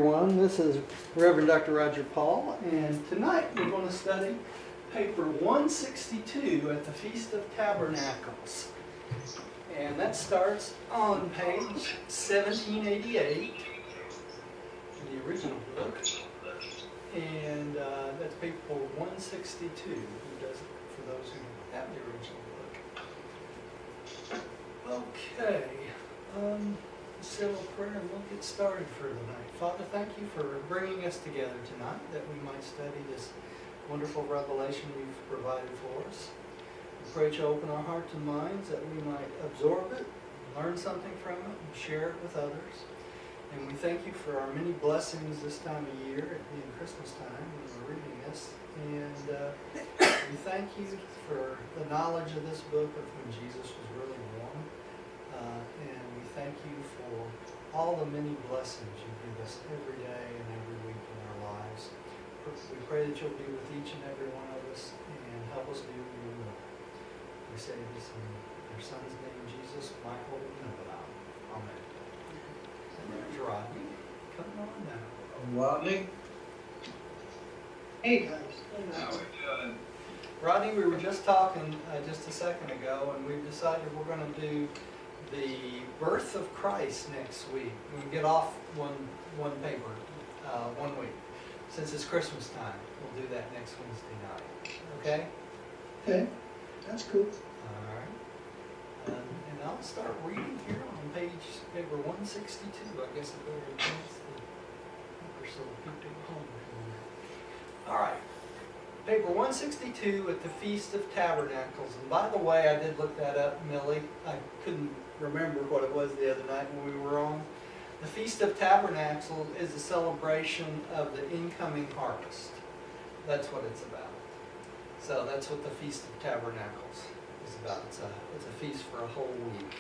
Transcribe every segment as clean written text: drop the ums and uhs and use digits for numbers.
everyone. This is Reverend Dr. Roger Paul, and tonight we're going to study paper 162 at the Feast of Tabernacles. And that starts on page 1788 in the original book. And that's paper 162. Who does it for those who have the original book? Okay. Let's say a little prayer and we'll get started for tonight. Father, thank you for bringing us together tonight that we might study this wonderful revelation you've provided for us. We pray that you open our hearts and minds that we might absorb it, learn something from it, and share it with others. And we thank you for our many blessings this time of year, it being Christmas time when we're reading this. And we thank you for the knowledge of this book of when Jesus was really born. And we thank you for all the many blessings you give us every day and every week in our lives. We pray that you'll be with each and every one of us and help us do your will. We say this in your Son's name, Jesus, my holy name. Amen. And there's Rodney. Come on now. Rodney? Hey guys. How we doing? Rodney, we were just talking just a second ago, and we've decided we're going to do the birth of Christ next week. We can get off one paper, 1 week. Since it's Christmas time, we'll do that next Wednesday night. Okay? Okay, that's cool. All right. And I'll start reading here on paper 162. I guess I better advance the paper so people at home can. All right. Paper 162 at the Feast of Tabernacles. And by the way, I did look that up, Millie. I couldn't remember what it was the other night when we were on. The Feast of Tabernacles is a celebration of the incoming harvest. That's what it's about. So that's what the Feast of Tabernacles is about. It's a feast for a whole week.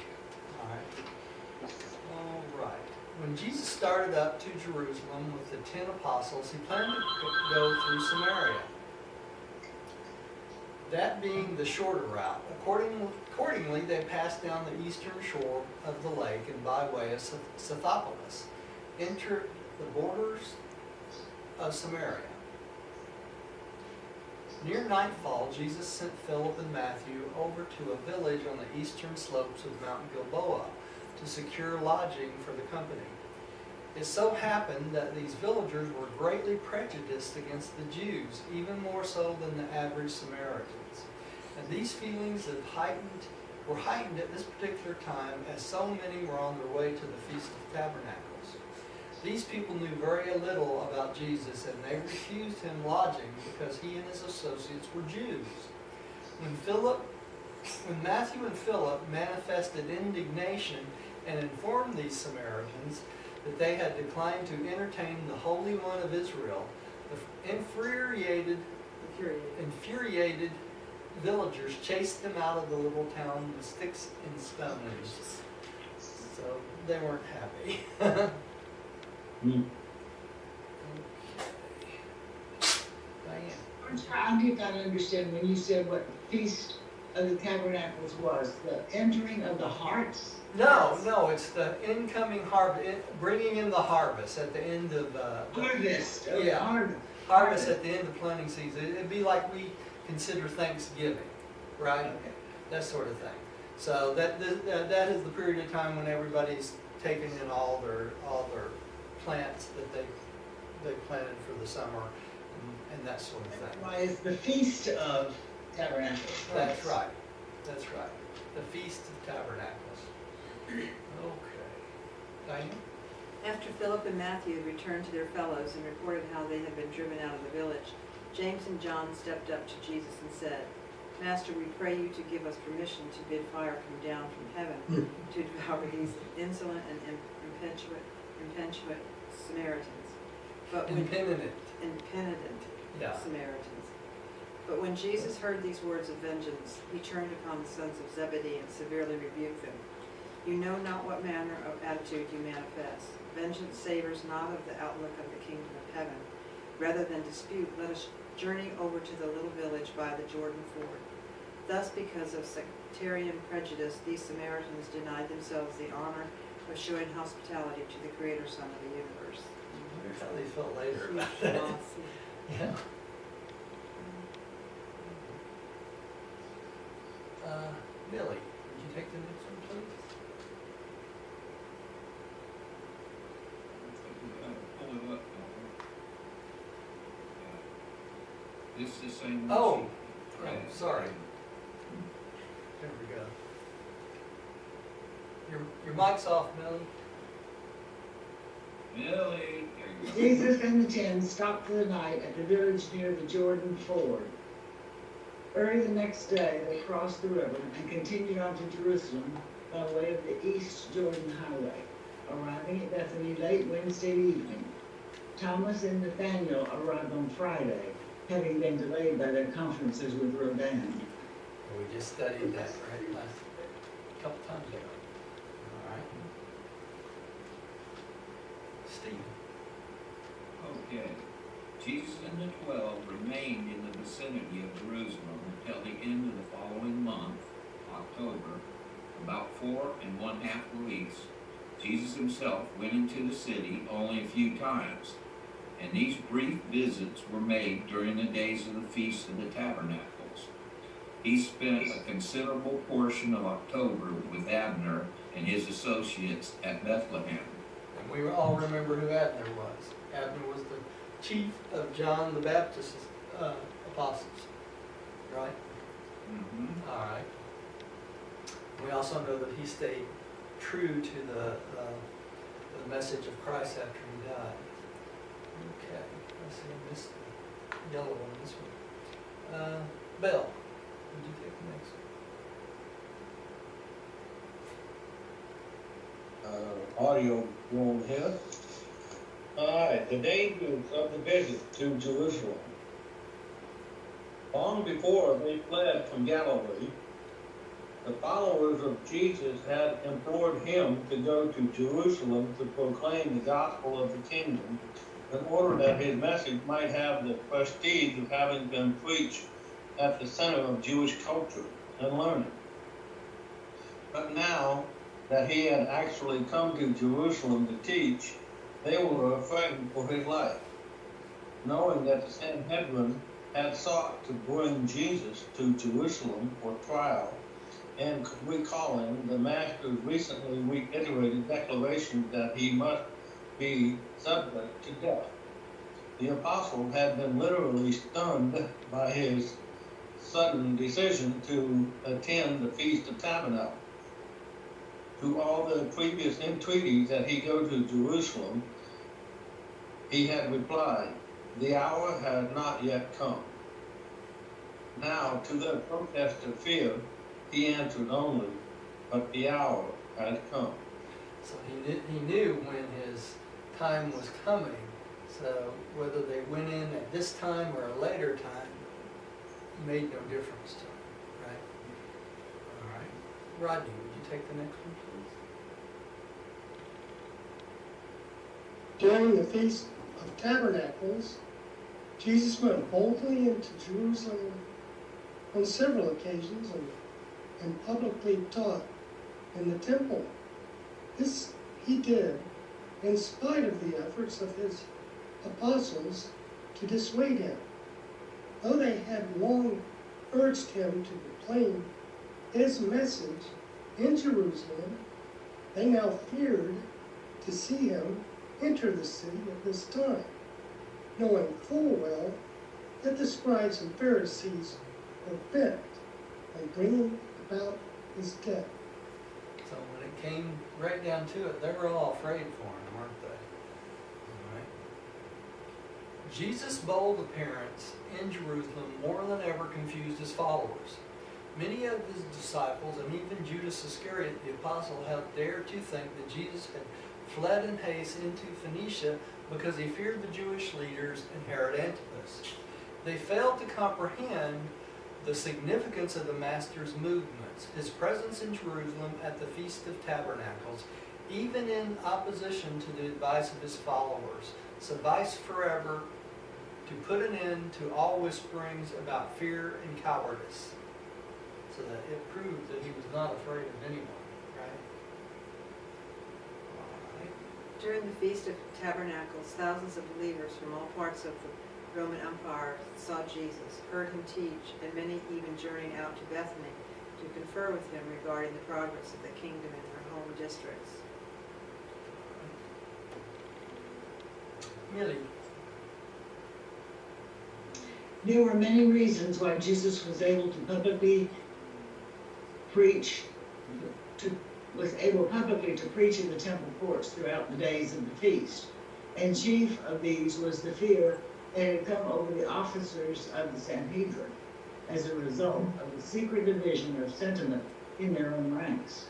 All right. All right. When Jesus started up to Jerusalem with the 10 apostles, he planned to go through Samaria. That being the shorter route. Accordingly, they passed down the eastern shore of the lake and by way of Scythopolis, entered the borders of Samaria. Near nightfall, Jesus sent Philip and Matthew over to a village on the eastern slopes of Mount Gilboa to secure lodging for the company. It so happened that these villagers were greatly prejudiced against the Jews, even more so than the average Samaritans. And these feelings were heightened at this particular time as so many were on their way to the Feast of Tabernacles. These people knew very little about Jesus, and they refused him lodging because he and his associates were Jews. When Matthew and Philip manifested indignation and informed these Samaritans that they had declined to entertain the Holy One of Israel, the infuriated villagers chased them out of the little town with sticks and stones. So they weren't happy. Okay. Diane. I did not understand when you said what Feast of the Tabernacles was. The entering of the hearts? No, it's the incoming harvest, bringing in the harvest at the end of Harvest. Yeah. Harvest at the end of planting season. It'd be like we consider Thanksgiving, right? Okay. That sort of thing. So that is the period of time when everybody's taking in all their plants that they planted for the summer and that sort of thing. Why is the Feast of Tabernacles? That's right. That's right. The Feast of Tabernacles. Okay. Diane? After Philip and Matthew had returned to their fellows and reported how they had been driven out of the village, James and John stepped up to Jesus and said, Master, we pray you to give us permission to bid fire come down from heaven to devour these insolent and impenitent Samaritans. But when, Impenitent. Yeah. Samaritans. But when Jesus heard these words of vengeance, he turned upon the sons of Zebedee and severely rebuked them. You know not what manner of attitude you manifest. Vengeance savors not of the outlook of the kingdom of heaven. Rather than dispute, let us journey over to the little village by the Jordan ford. Thus, because of sectarian prejudice, these Samaritans denied themselves the honor of showing hospitality to the Creator Son of the universe. felt later about Huge that. loss. Yeah. Billy, would you take the next one, please? Pull it up. This is the same one. Oh, she- oh, sorry. There we go. Your mic's off, Billy. Billy, there you go. Jesus and the 10 stopped for the night at the village near the Jordan ford. Early the next day, they crossed the river and continued on to Jerusalem by way of the East Jordan Highway, arriving at Bethany late Wednesday evening. Thomas and Nathanael arrived on Friday, having been delayed by their conferences with Rodan. We just studied that, right, a couple times ago. All right. Steve. Okay. Jesus and the 12 remained in the vicinity of Jerusalem until the end of the following month, October, about 4½ weeks. Jesus himself went into the city only a few times, and these brief visits were made during the days of the Feast of the Tabernacles. He spent a considerable portion of October with Abner and his associates at Bethlehem. And we all remember who Abner was. Abner was the chief of John the Baptist's apostles, right? Mm-hmm. All right. We also know that he stayed true to the message of Christ after he died. Okay. Let's see, I missed the yellow one, this one. Bill, would you take the next one? Audio going here. Alright, the dangers of the visit to Jerusalem. Long before they fled from Galilee, the followers of Jesus had implored him to go to Jerusalem to proclaim the gospel of the kingdom in order that his message might have the prestige of having been preached at the center of Jewish culture and learning. But now that he had actually come to Jerusalem to teach, they were afraid for his life, knowing that the Sanhedrin had sought to bring Jesus to Jerusalem for trial, and recalling the Master's recently reiterated declaration that he must be subject to death. The apostle had been literally stunned by his sudden decision to attend the Feast of Tabernacles. To all the previous entreaties that he go to Jerusalem, he had replied, "The hour had not yet come." Now, to their protest of fear, he answered only, "But the hour has come." So he knew when his time was coming. So whether they went in at this time or a later time made no difference to him, right? All right. Rodney, would you take the next one, please? During the Feast of Tabernacles, Jesus went boldly into Jerusalem on several occasions and publicly taught in the temple. This he did in spite of the efforts of his apostles to dissuade him. Though they had long urged him to proclaim his message in Jerusalem, they now feared to see him enter the city at this time, knowing full well that the scribes and Pharisees were bent on bringing about his death. So when it came right down to it, they were all afraid for him, weren't they? All right. Jesus' bold appearance in Jerusalem more than ever confused his followers. Many of his disciples, and even Judas Iscariot, the apostle, had dared to think that Jesus had fled in haste into Phoenicia because he feared the Jewish leaders and Herod Antipas. They failed to comprehend the significance of the Master's movements, his presence in Jerusalem at the Feast of Tabernacles, even in opposition to the advice of his followers, suffice forever to put an end to all whisperings about fear and cowardice, so that it proved that he was not afraid of anyone, right? All right. During the Feast of Tabernacles, thousands of believers from all parts of the Roman Empire saw Jesus, heard him teach, and many even journeyed out to Bethany to confer with him regarding the progress of the kingdom in their home districts. Millie. There were many reasons why Jesus was able to publicly preach in the temple courts throughout the days of the feast. And chief of these was the fear that had come over the officers of the Sanhedrin as a result of the secret division of sentiment in their own ranks.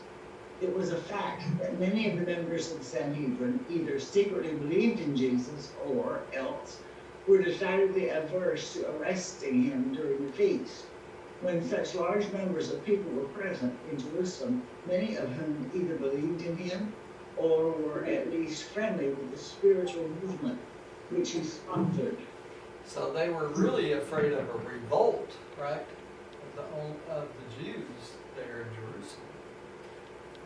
It was a fact that many of the members of the Sanhedrin either secretly believed in Jesus or else were decidedly averse to arresting him during the feast. When such large numbers of people were present in Jerusalem, many of whom either believed in him or were at least friendly with the spiritual movement which he sponsored. So they were really afraid of a revolt, right, of the Jews there in Jerusalem.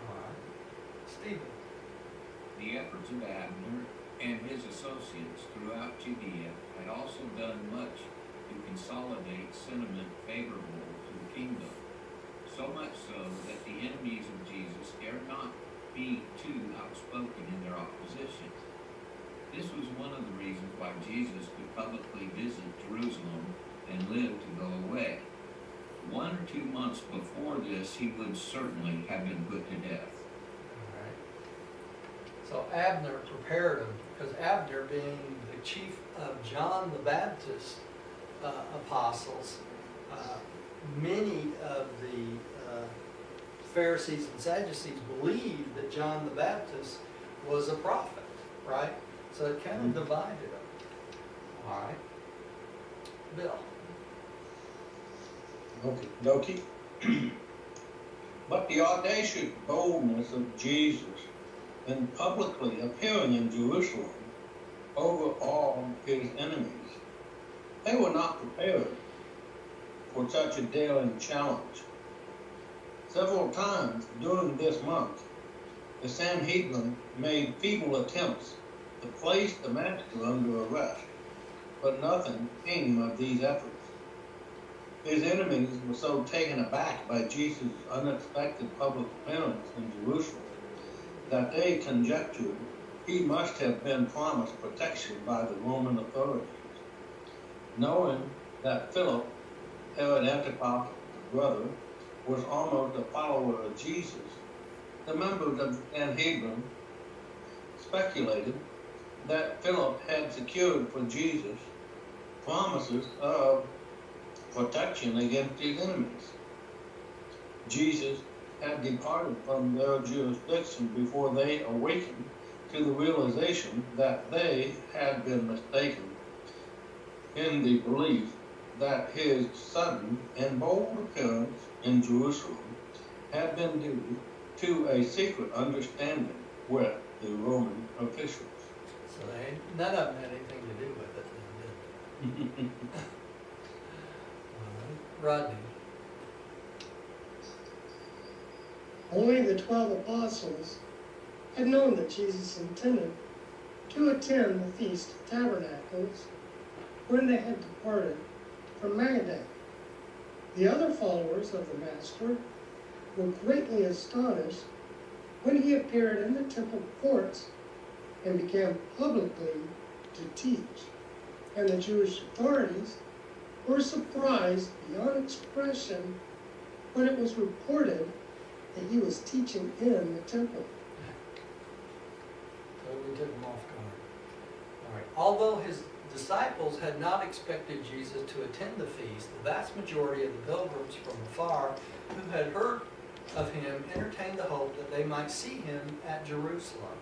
All right. Stephen. The efforts of Abner and his associates throughout Judea had also done much to consolidate sentiment favorable to the kingdom, so much so that the enemies of Jesus dared not be too outspoken in their opposition. This was one of the reasons why Jesus could publicly visit Jerusalem and live to go away. 1 or 2 months before this, he would certainly have been put to death. All right. So Abner prepared him, because Abner, being the chief of John the Baptist apostles, many of the Pharisees and Sadducees believed that John the Baptist was a prophet, right? So it kind of divided them. All right. Bill. Okay. But the audacious boldness of Jesus in publicly appearing in Jerusalem overawed his enemies. They were not prepared for such a daring challenge. Several times during this month, the Sanhedrin made feeble attempts to place the master under arrest, but nothing came of these efforts. His enemies were so taken aback by Jesus' unexpected public appearance in Jerusalem that they conjectured he must have been promised protection by the Roman authorities. Knowing that Philip, Herod Antipas's brother, was almost a follower of Jesus, the members of the Sanhedrin speculated that Philip had secured for Jesus promises of protection against his enemies. Jesus had departed from their jurisdiction before they awakened to the realization that they had been mistaken in the belief that his sudden and bold appearance in Jerusalem had been due to a secret understanding with the Roman officials. So none of them had anything to do with it, then, did they? Rodney. Only the 12 apostles had known that Jesus intended to attend the Feast of Tabernacles when they had departed from Magadan. The other followers of the Master were greatly astonished when he appeared in the temple courts and began publicly to teach. And the Jewish authorities were surprised beyond expression when it was reported that he was teaching in the temple. Totally took him off guard. All right. Although his disciples had not expected Jesus to attend the feast, the vast majority of the pilgrims from afar who had heard of him entertained the hope that they might see him at Jerusalem.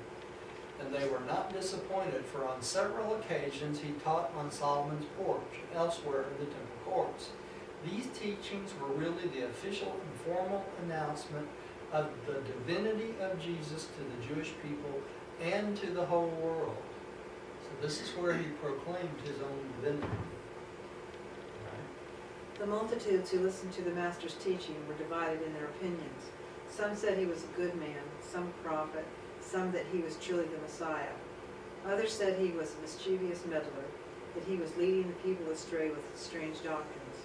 And they were not disappointed, for on several occasions he taught on Solomon's porch and elsewhere in the temple courts. These teachings were really the official and formal announcement of the divinity of Jesus to the Jewish people and to the whole world. So this is where he proclaimed his own divinity. Right? The multitudes who listened to the Master's teaching were divided in their opinions. Some said he was a good man, some prophet, some that he was truly the Messiah. Others said he was a mischievous meddler, that he was leading the people astray with strange doctrines.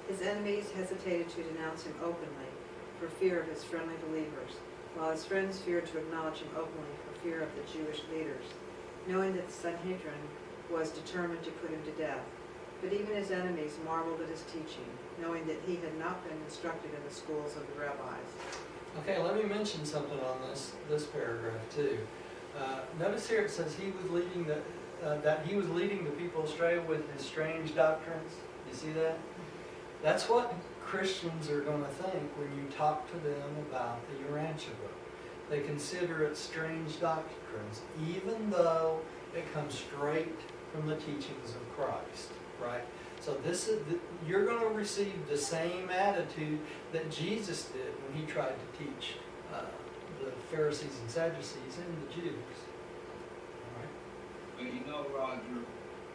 His enemies hesitated to denounce him openly for fear of his friendly believers, while his friends feared to acknowledge him openly for fear of the Jewish leaders, knowing that the Sanhedrin was determined to put him to death. But even his enemies marveled at his teaching, knowing that he had not been instructed in the schools of the rabbis. Okay, let me mention something on this paragraph too. Notice here it says he was leading that he was leading the people astray with his strange doctrines. You see that? That's what Christians are going to think when you talk to them about the Urantia book. They consider it strange doctrines, even though it comes straight from the teachings of Christ, right? So you're going to receive the same attitude that Jesus did when he tried to teach the Pharisees and Sadducees and the Jews. All right? But you know, Roger,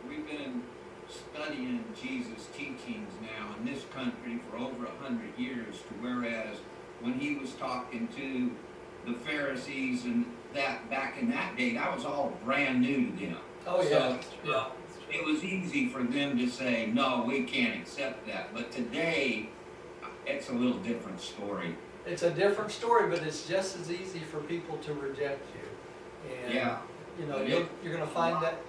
we've been studying Jesus' teachings now in this country for over 100 years, to whereas when he was talking to the Pharisees and that back in that day, that was all brand new to them. Oh yeah. So, Yeah. it was easy for them to say, no, we can't accept that. But today, it's a little different story. It's a different story, but it's just as easy for people to reject you. And, Yeah. you know, you're going to find that.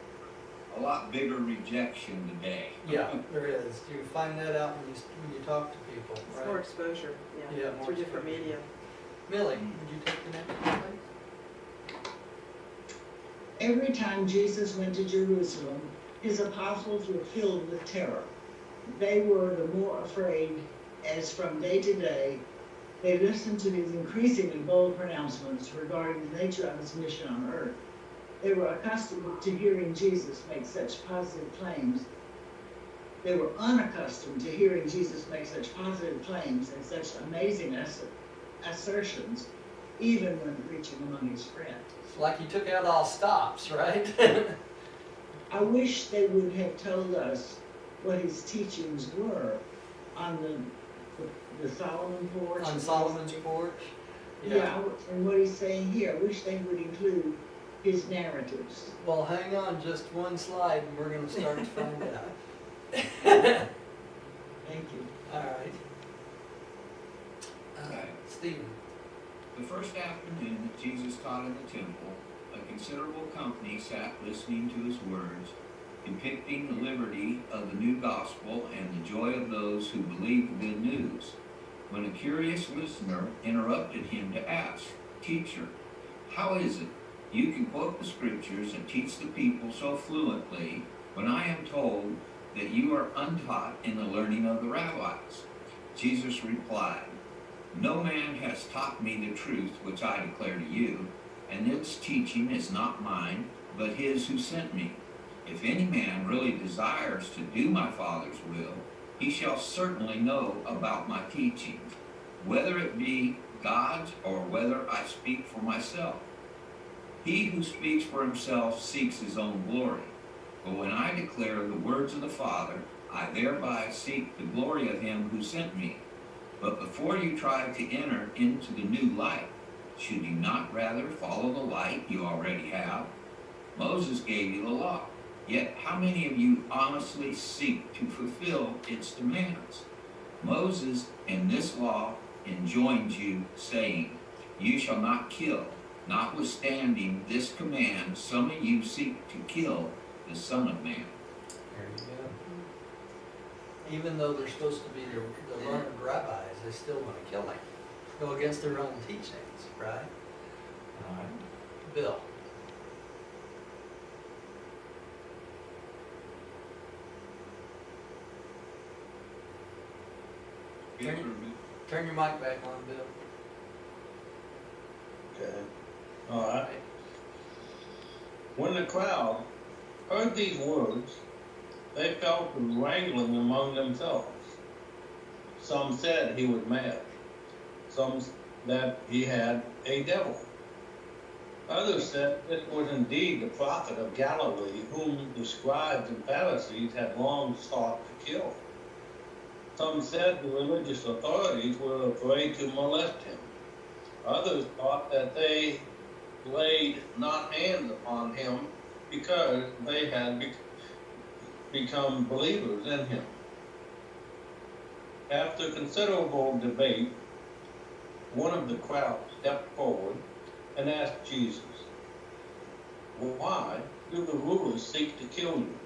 A lot bigger rejection today. Yeah, there is. You find that out when you talk to people, It's right? more exposure, Yeah, more through different exposure. media. Millie, would you take the next one, please? Every time Jesus went to Jerusalem, his apostles were filled with terror. They were the more afraid as from day to day they listened to his increasingly bold pronouncements regarding the nature of his mission on earth. They were accustomed to hearing Jesus make such positive claims. They were unaccustomed to hearing Jesus make such positive claims and such amazing assertions, even when preaching among his friends. It's like he took out all stops, right? I wish they would have told us what his teachings were on the Solomon porch. On Solomon's porch. Yeah, and what he's saying here. I wish they would include his narratives. Well, hang on just one slide and we're going to start to find out. Thank you. All right. Stephen. The first afternoon that Jesus taught in the temple, a considerable company sat listening to his words, depicting the liberty of the new gospel and the joy of those who believe the good news, when a curious listener interrupted him to ask, "Teacher, how is it you can quote the scriptures and teach the people so fluently when I am told that you are untaught in the learning of the rabbis?" Jesus replied, "No man has taught me the truth which I declare to you, and its teaching is not mine, but his who sent me. If any man really desires to do my Father's will, he shall certainly know about my teaching, whether it be God's or whether I speak for myself. He who speaks for himself seeks his own glory. But when I declare the words of the Father, I thereby seek the glory of him who sent me. But before you try to enter into the new light, should you not rather follow the light you already have? Moses gave you the law, yet how many of you honestly seek to fulfill its demands? Moses in this law enjoined you, saying, you shall not kill. Notwithstanding this command, some of you seek to kill the Son of Man." There you go. Even though they're supposed to be the learned rabbis, they still want to kill him. Go against their own teachings, right? All right. Bill. Turn your mic back on, Bill. Okay. All right. When the crowd heard these words, they fell to wrangling among themselves. Some said he was mad. Some that he had a devil. Others said this was indeed the prophet of Galilee, whom the scribes and Pharisees had long sought to kill. Some said the religious authorities were afraid to molest him. Others thought that they laid not hands upon him because they had become believers in him. After considerable debate, one of the crowd stepped forward and asked Jesus, "Why do the rulers seek to kill you?"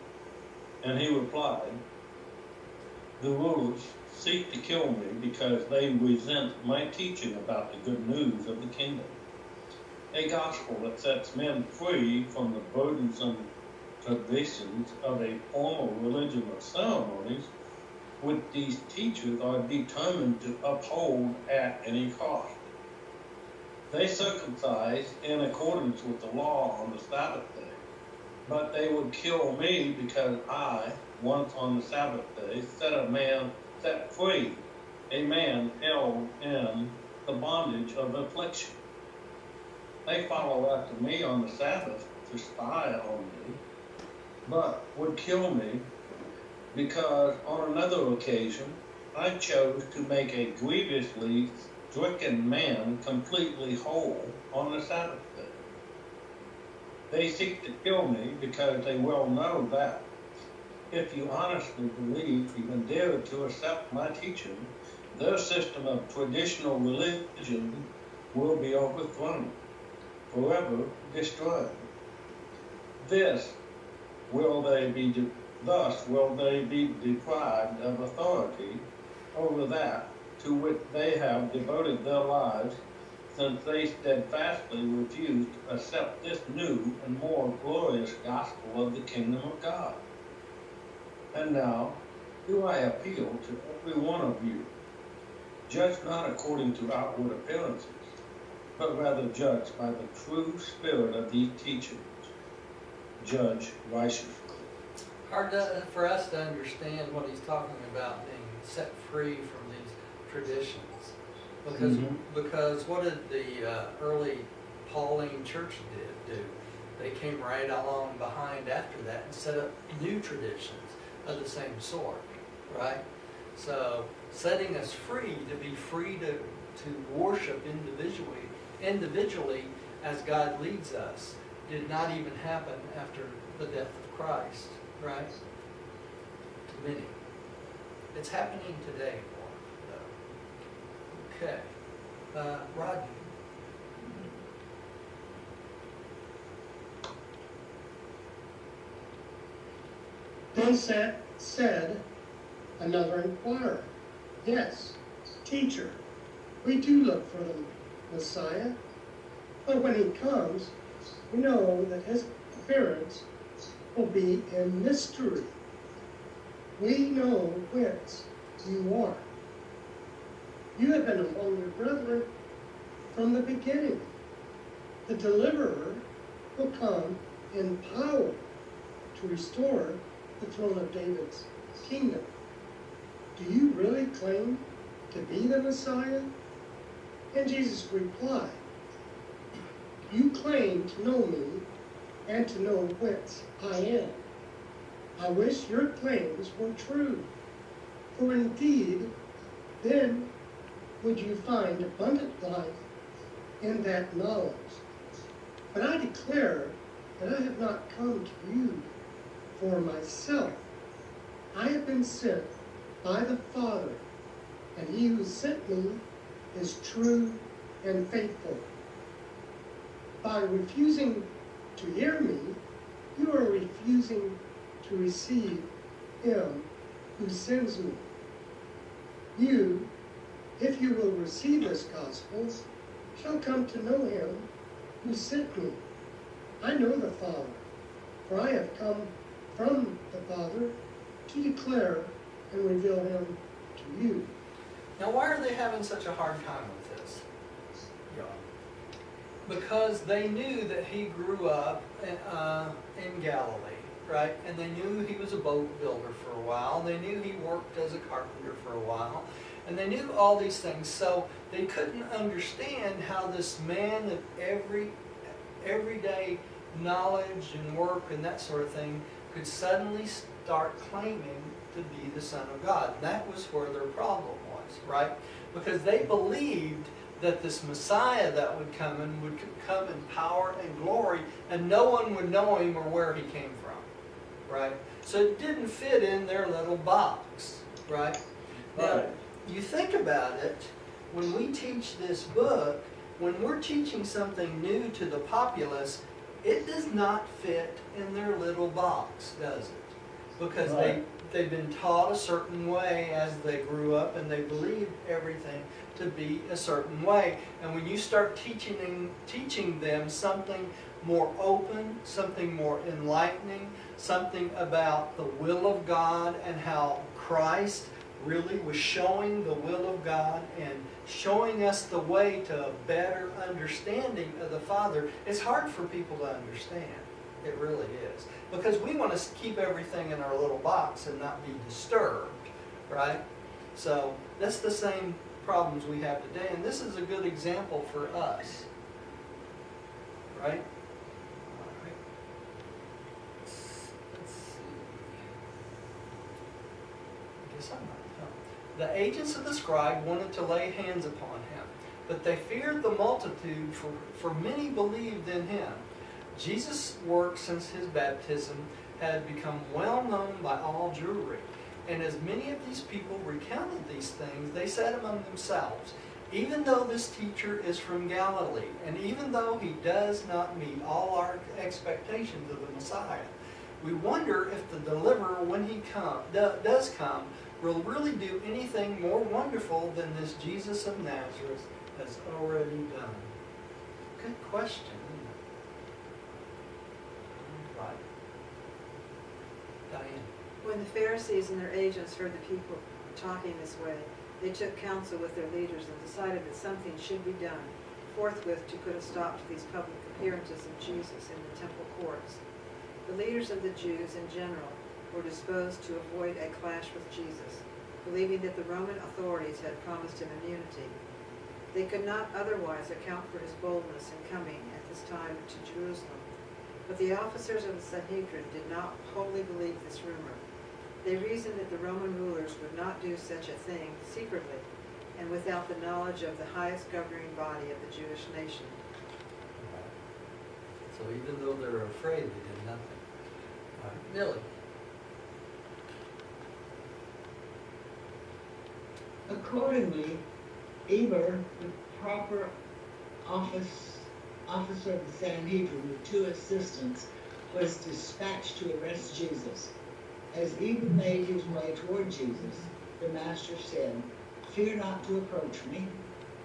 And he replied, "The rulers seek to kill me because they resent my teaching about the good news of the kingdom, a gospel that sets men free from the burdensome traditions of a formal religion of ceremonies, which these teachers are determined to uphold at any cost. They circumcise in accordance with the law on the Sabbath day, but they would kill me because I, once on the Sabbath day, set free a man held in the bondage of affliction. They follow after me on the Sabbath to spy on me, but would kill me because on another occasion I chose to make a grievously stricken man completely whole on the Sabbath day. They seek to kill me because they well know that if you honestly believe and dare to accept my teaching, their system of traditional religion will be overthrown, forever destroyed. Thus will they be deprived of authority over that to which they have devoted their lives, since they steadfastly refuse to accept this new and more glorious gospel of the kingdom of God. And now do I appeal to every one of you, judge not according to outward appearances, but rather judge by the true spirit of these teachings. Judge righteously." Hard for us to understand what he's talking about, being set free from these traditions. Because what did the early Pauline church do? They came right along behind after that and set up new traditions of the same sort, right? So setting us free to be free to worship individually as God leads us did not even happen after the death of Christ, right? To many. It's happening today more, though. Okay. Rodney. Then said another inquirer, "Yes, teacher, we do look for the Messiah, but when he comes, we know that his appearance will be in mystery. We know whence you are. You have been among your brethren from the beginning. The deliverer will come in power to restore the throne of David's kingdom. Do you really claim to be the Messiah?" And Jesus replied, "You claim to know me and to know whence I am. I wish your claims were true, for indeed, then would you find abundant life in that knowledge. But I declare that I have not come to you for myself. I have been sent by the Father, and he who sent me is true and faithful. By refusing to hear me, you are refusing to receive him who sends me. You, if you will receive this gospel, shall come to know him who sent me. I know the Father, for I have come from the Father to declare and reveal him to you." Now, why are they having such a hard time with this? Because they knew that he grew up in Galilee, right? And they knew he was a boat builder for a while. They knew he worked as a carpenter for a while. And they knew all these things. So they couldn't understand how this man of everyday knowledge and work and that sort of thing could suddenly start claiming to be the Son of God. And that was where their problem was, right? Because they believed that this Messiah that would come come in power and glory, and no one would know him or where he came from, right? So it didn't fit in their little box, right? Now, Right. you think about it, when we teach this book, when we're teaching something new to the populace, it does not fit in their little box, does it? Because Right. they've been taught a certain way as they grew up, and they believed everything to be a certain way. And when you start teaching them something more open, something more enlightening, something about the will of God and how Christ really was showing the will of God and showing us the way to a better understanding of the Father, it's hard for people to understand. It really is. Because we want to keep everything in our little box and not be disturbed, right? So that's the same problems we have today, and this is a good example for us, right? All right. Let's see. I guess I'm not. No. The agents of the scribe wanted to lay hands upon him, but they feared the multitude, for many believed in him. Jesus' work since his baptism had become well known by all Jewry. And as many of these people recounted these things, they said among themselves, even though this teacher is from Galilee, and even though he does not meet all our expectations of the Messiah, we wonder if the deliverer, when he does come, will really do anything more wonderful than this Jesus of Nazareth has already done. Good question, isn't it? Right. Diane. When the Pharisees and their agents heard the people talking this way, they took counsel with their leaders and decided that something should be done forthwith to put a stop to these public appearances of Jesus in the temple courts. The leaders of the Jews in general were disposed to avoid a clash with Jesus, believing that the Roman authorities had promised him immunity. They could not otherwise account for his boldness in coming at this time to Jerusalem. But the officers of the Sanhedrin did not wholly believe this rumor. They reasoned that the Roman rulers would not do such a thing secretly and without the knowledge of the highest governing body of the Jewish nation. So even though they're afraid, they did nothing. All right. Millie. Accordingly, Eber, the proper officer of the Sanhedrin with 2 assistants, was dispatched to arrest Jesus. As Eber made his way toward Jesus, the master said, "Fear not to approach me.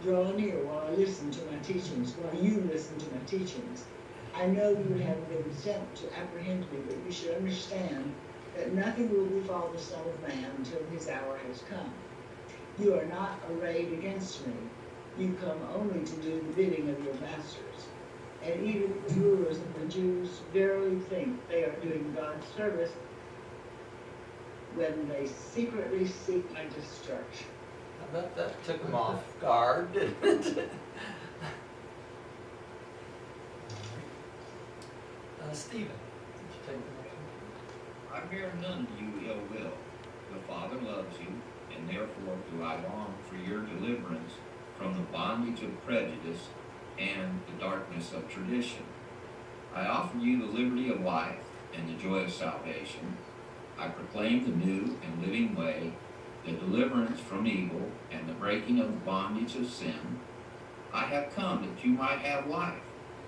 Draw near while you listen to my teachings. I know you have been sent to apprehend me, but you should understand that nothing will befall the Son of Man until his hour has come. You are not arrayed against me. You come only to do the bidding of your masters. And even the rulers of the Jews verily think they are doing God's service when they secretly seek my destruction." I bet that took them off guard, didn't it? Stephen, did you take the next one? I bear none to you ill will. The Father loves you, and therefore do I long for your deliverance from the bondage of prejudice and the darkness of tradition. I offer you the liberty of life and the joy of salvation. I proclaim the new and living way, the deliverance from evil and the breaking of the bondage of sin. I have come that you might have life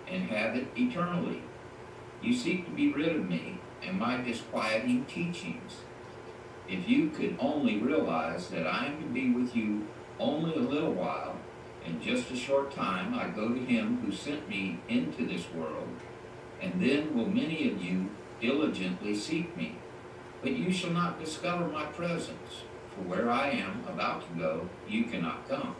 and have it eternally. You seek to be rid of me and my disquieting teachings. If you could only realize that I am to be with you only a little while, in just a short time I go to him who sent me into this world, and then will many of you diligently seek me. But you shall not discover my presence, for where I am about to go, you cannot come.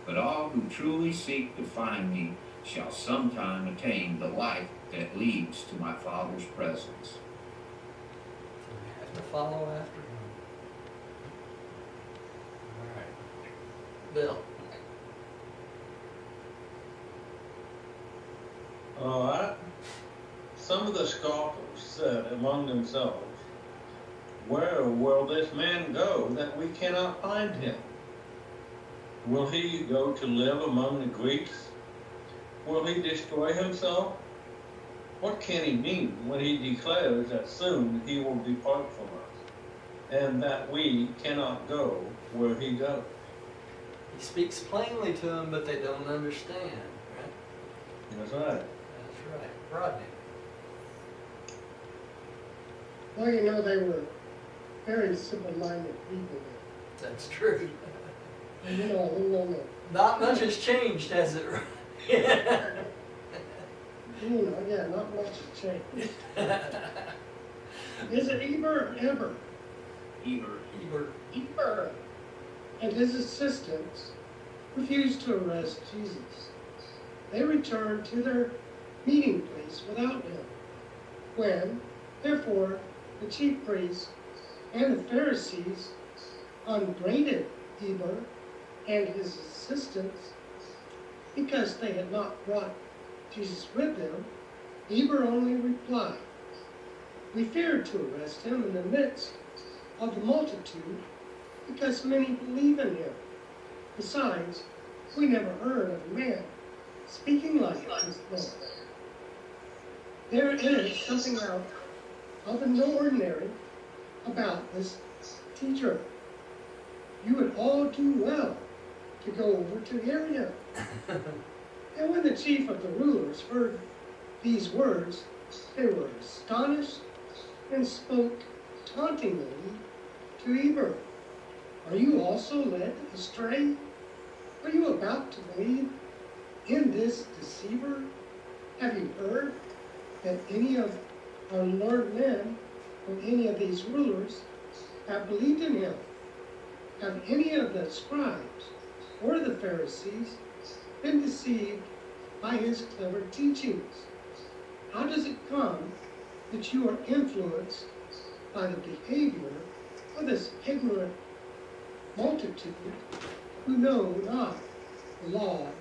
But all who truly seek to find me shall sometime attain the life that leads to my Father's presence. So we have to follow after him. All right. Bill. All right. Some of the scoffers said among themselves, "Where will this man go that we cannot find him? Will he go to live among the Greeks? Will he destroy himself? What can he mean when he declares that soon he will depart from us, and that we cannot go where he goes? He speaks plainly to them, but they don't understand, right? That's right. That's right. Rodney. Well, you know, they were very simple-minded people. That's true. And you know, no. Not much has changed, has it? You know, yeah, not much has changed. Is it Eber or Eber? Eber. Eber and his assistants refused to arrest Jesus. They returned to their meeting place without him. When, therefore, the chief priests and the Pharisees upbraided Eber and his assistants because they had not brought Jesus with them, Eber only replied, "We feared to arrest him in the midst of the multitude because many believe in him. Besides, we never heard of a man speaking like this Lord." There is something out of the ordinary about this teacher. You would all do well to go over to the area. And when the chief of the rulers heard these words, they were astonished and spoke tauntingly to Eber. "Are you also led astray? Are you about to believe in this deceiver? Have you heard that any of our learned men or any of these rulers have believed in him? Have any of the scribes or the Pharisees been deceived by his clever teachings? How does it come that you are influenced by the behavior of this ignorant multitude who know not the law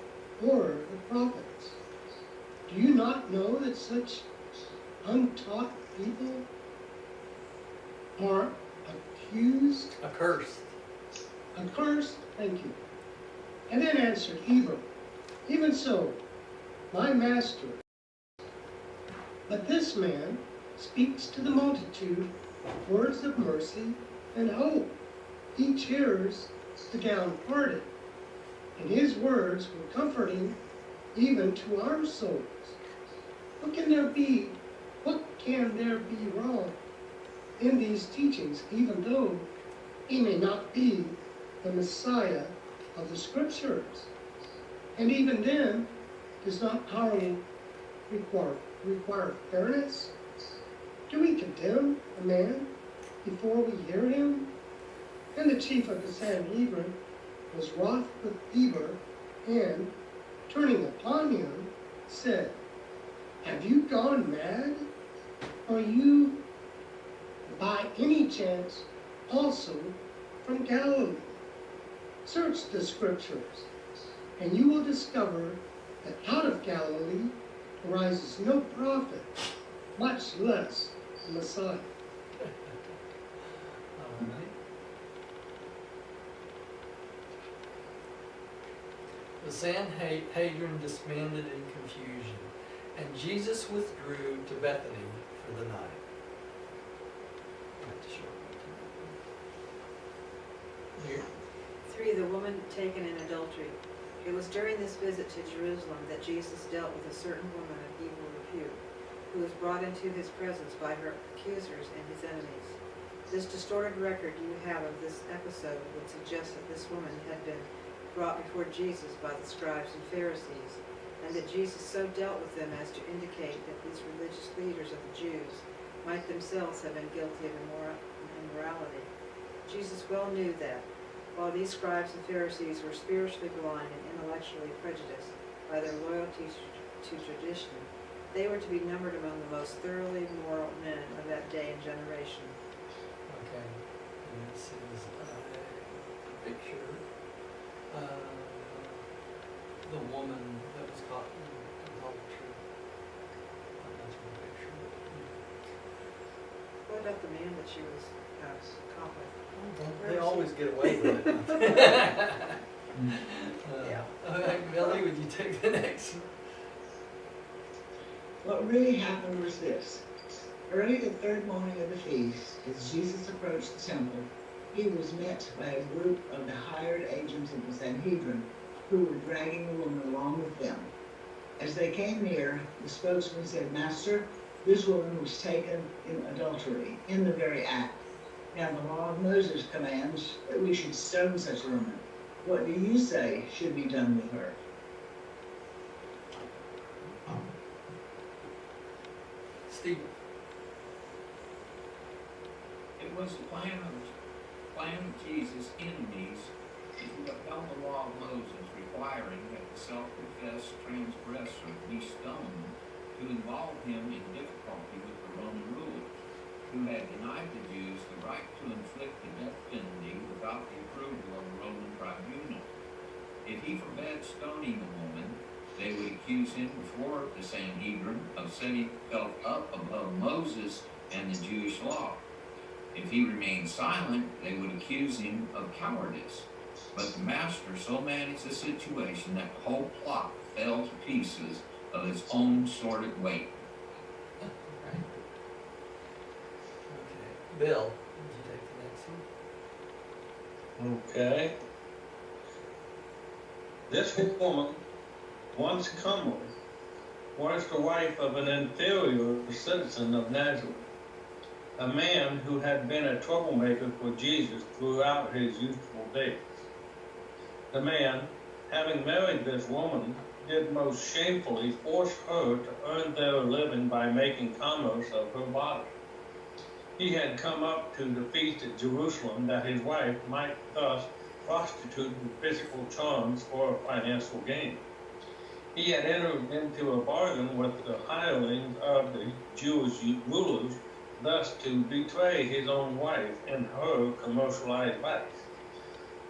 or the prophets? Do you not know that such untaught people are accused?" Accursed, thank you. And then answered Eber, "Even so, my master. But this man speaks to the multitude words of mercy and hope. He cheers the downhearted, and his words were comforting even to our souls. What can there be wrong in these teachings, even though he may not be the Messiah of the Scriptures? And even then, does not our require fairness? Do we condemn a man before we hear him?" And the chief of the Sanhedrin was wroth with Eber, and, turning upon him, said, "Have you gone mad? Are you by any chance also from Galilee? Search the Scriptures, and you will discover that out of Galilee arises no prophet, much less the Messiah." All right. The Sanhedrin disbanded in confusion, and Jesus withdrew to Bethany for the night. Here. 3. The woman taken in adultery. It was during this visit to Jerusalem that Jesus dealt with a certain woman of evil repute, who was brought into his presence by her accusers and his enemies. This distorted record you have of this episode would suggest that this woman had been brought before Jesus by the scribes and Pharisees, and that Jesus so dealt with them as to indicate that these religious leaders of the Jews might themselves have been guilty of immorality. Jesus well knew that, while these scribes and Pharisees were spiritually blind and intellectually prejudiced by their loyalty to tradition, they were to be numbered among the most thoroughly moral men of that day and generation. Okay, and this is a picture. The woman that was caught in adultery. That's one picture. What about the man that she was caught with? They always get away with it. Yeah. Millie, would you take the next one? What really happened was this. Early the third morning of the feast, as Jesus approached the temple, he was met by a group of the hired agents of the Sanhedrin who were dragging the woman along with them. As they came near, the spokesman said, "Master, this woman was taken in adultery, in the very act. Now the law of Moses commands that we should stone such a woman. What do you say should be done with her?" Steve. It was the plan of Jesus' enemies to upheld the law of Moses, requiring that the self-confessed transgressor be stoned to involve him in difficulty with the Roman rulers, who had denied the Jews the right to inflict the death penalty without the approval of the Roman tribunal. If he forbade stoning the woman, they would accuse him before the Sanhedrin of setting himself up above Moses and the Jewish law. If he remained silent, they would accuse him of cowardice. But the master so managed the situation that the whole plot fell to pieces of its own sordid weight. Right. Okay. Bill, would you take the next one? Okay. This woman, once comely, was the wife of an inferior citizen of Nazareth, a man who had been a troublemaker for Jesus throughout his youthful days. The man, having married this woman, did most shamefully force her to earn their living by making commerce of her body. He had come up to the feast at Jerusalem that his wife might thus prostitute with physical charms for financial gain. He had entered into a bargain with the hirelings of the Jewish rulers, thus to betray his own wife in her commercialized life.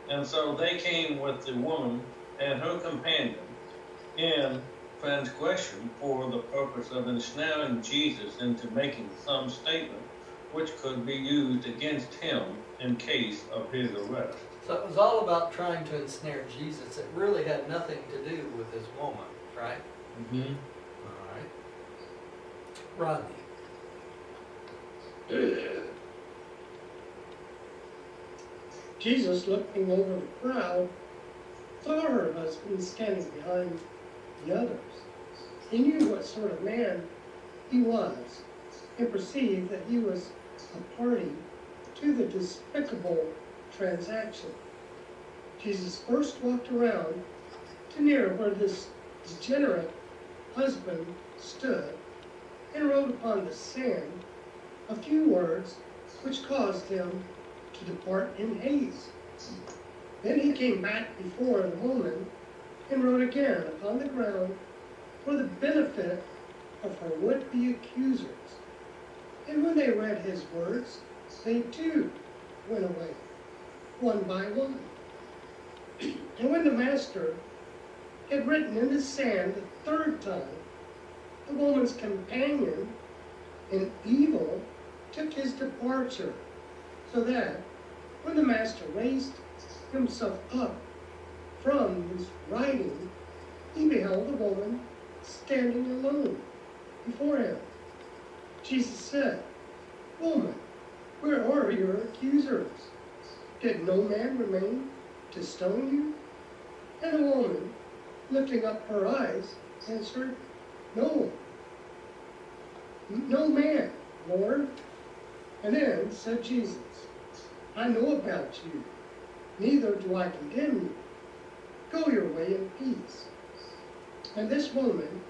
And so they came with the woman and her companion in transgression for the purpose of ensnaring Jesus into making some statement which could be used against him in case of his arrest. So it was all about trying to ensnare Jesus. It really had nothing to do with this woman, right? Mm-hmm. All right. Rodney. Jesus, looking over the crowd, saw her husband standing behind the others. He knew what sort of man he was and perceived that he was a party to the despicable transaction. Jesus first walked around to near where this degenerate husband stood and wrote upon the sand a few words which caused him to depart in haste. Then he came back before the woman and wrote again upon the ground for the benefit of her would-be accusers. And when they read his words, they too went away, one by one. And when the master had written in the sand the third time, the woman's companion in evil took his departure, so that when the master raised himself up from his writing, he beheld the woman standing alone before him. Jesus said, "Woman, where are your accusers? Did no man remain to stone you?" And the woman, lifting up her eyes, answered, "No, no man, Lord." And then said Jesus, "I know about you, neither do I condemn you. Go your way in peace." And this woman,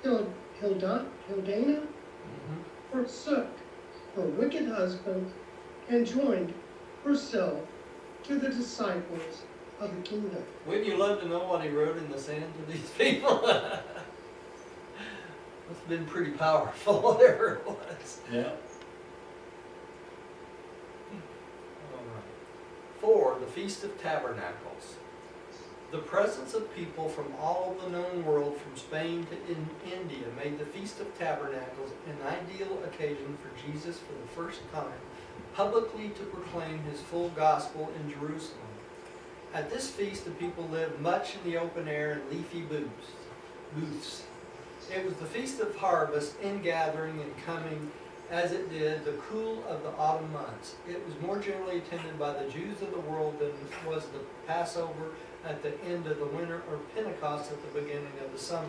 Hildana, forsook her wicked husband and joined herself to the disciples of the kingdom. Wouldn't you love to know what he wrote in the sand to these people? It's been pretty powerful, whatever it was. Yeah. All right. 4, the Feast of Tabernacles. The presence of people from all of the known world, from Spain to India, made the Feast of Tabernacles an ideal occasion for Jesus for the first time publicly to proclaim his full gospel in Jerusalem. At this feast, the people lived much in the open air in leafy booths. It was the feast of harvest, ingathering and coming as it did the cool of the autumn months. It was more generally attended by the Jews of the world than was the Passover at the end of the winter or Pentecost at the beginning of the summer.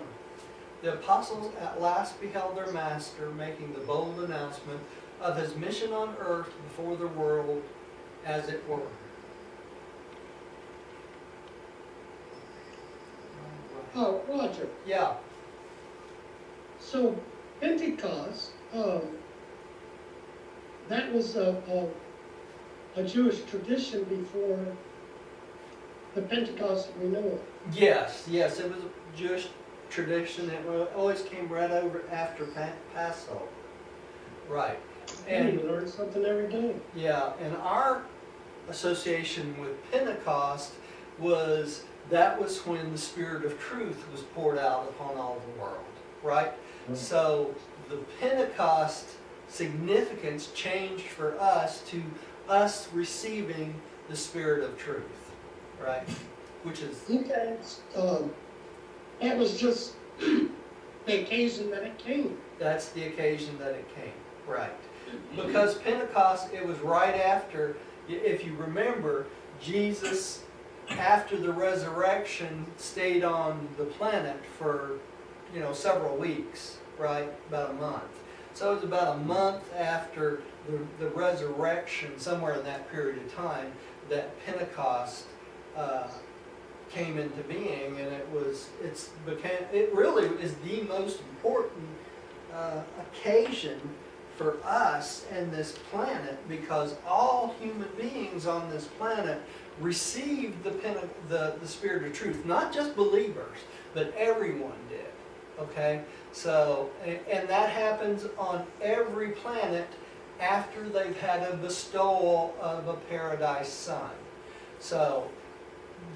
The apostles at last beheld their Master making the bold announcement of his mission on earth before the world, as it were. Oh, Roger, Yeah, so Pentecost, that was a Jewish tradition before the Pentecost that we know of. yes, it was a Jewish tradition that always came right over after Passover. Right. And And we learn something every day. yeah, and our association with Pentecost was when the Spirit of truth was poured out upon all the world, right? So the Pentecost significance changed for us to us receiving the Spirit of truth, right? Which is, Okay, that was just the occasion that it came. that's the occasion that it came, right? Because Pentecost, it was right after, if you remember, Jesus, after the resurrection, stayed on the planet for, several weeks, right? About a month. So it was about a month after the resurrection, somewhere in that period of time, that Pentecost came into being, and it really is the most important occasion for us and this planet, because all human beings on this planet received the Spirit of truth. Not just believers, but everyone did. Okay? So, and that happens on every planet after they've had a bestowal of a paradise son. So,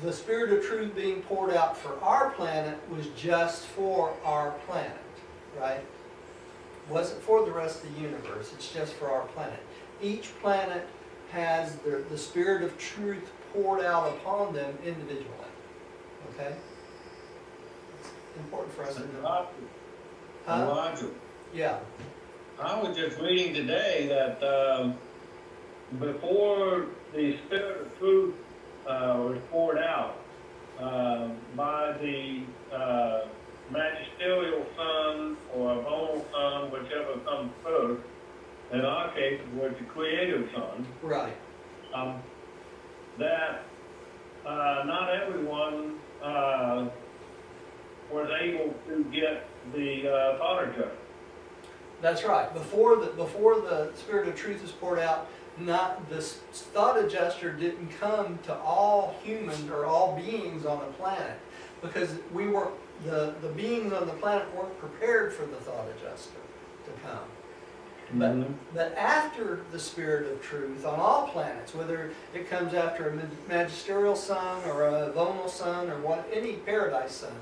the Spirit of truth being poured out for our planet was just for our planet, right? Wasn't for the rest of the universe, it's just for our planet. Each planet has the Spirit of truth poured out upon them individually. Okay? It's important for us to know. Roger, Yeah. I was just reading today that before the Spirit of truth was poured out by the magisterial son or a bonal son, whichever comes first, in our case it was the creator son, Right. that not everyone was able to get the thought adjustment. That's right. Before the Spirit of truth is poured out, not this thought adjuster didn't come to all humans or all beings on the planet, because the beings on the planet weren't prepared for the thought adjuster to come. But after the Spirit of truth on all planets, whether it comes after a magisterial son or a vonal son or any paradise son,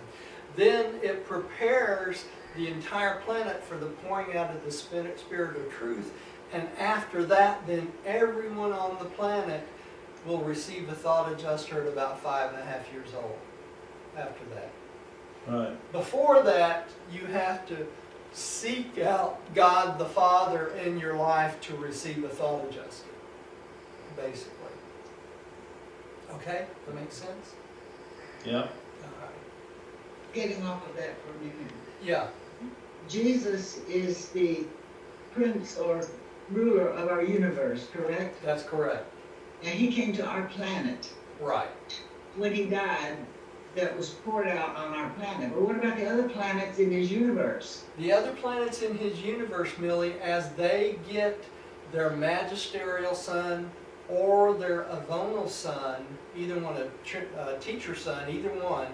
then it prepares the entire planet for the pouring out of the Spirit of truth. And after that, then everyone on the planet will receive a thought adjuster at about 5.5 years old. After that. Right. Before that, you have to seek out God the Father in your life to receive a thought adjuster, basically. Okay? That makes sense? Yeah. All right. Getting off of that for a minute. Yeah. Jesus is the prince or ruler of our universe, correct? That's correct. And he came to our planet. Right. When he died, that was poured out on our planet. But what about the other planets in his universe? The other planets in his universe, Millie, as they get their magisterial son or their avonal son, either one, a teacher son, either one,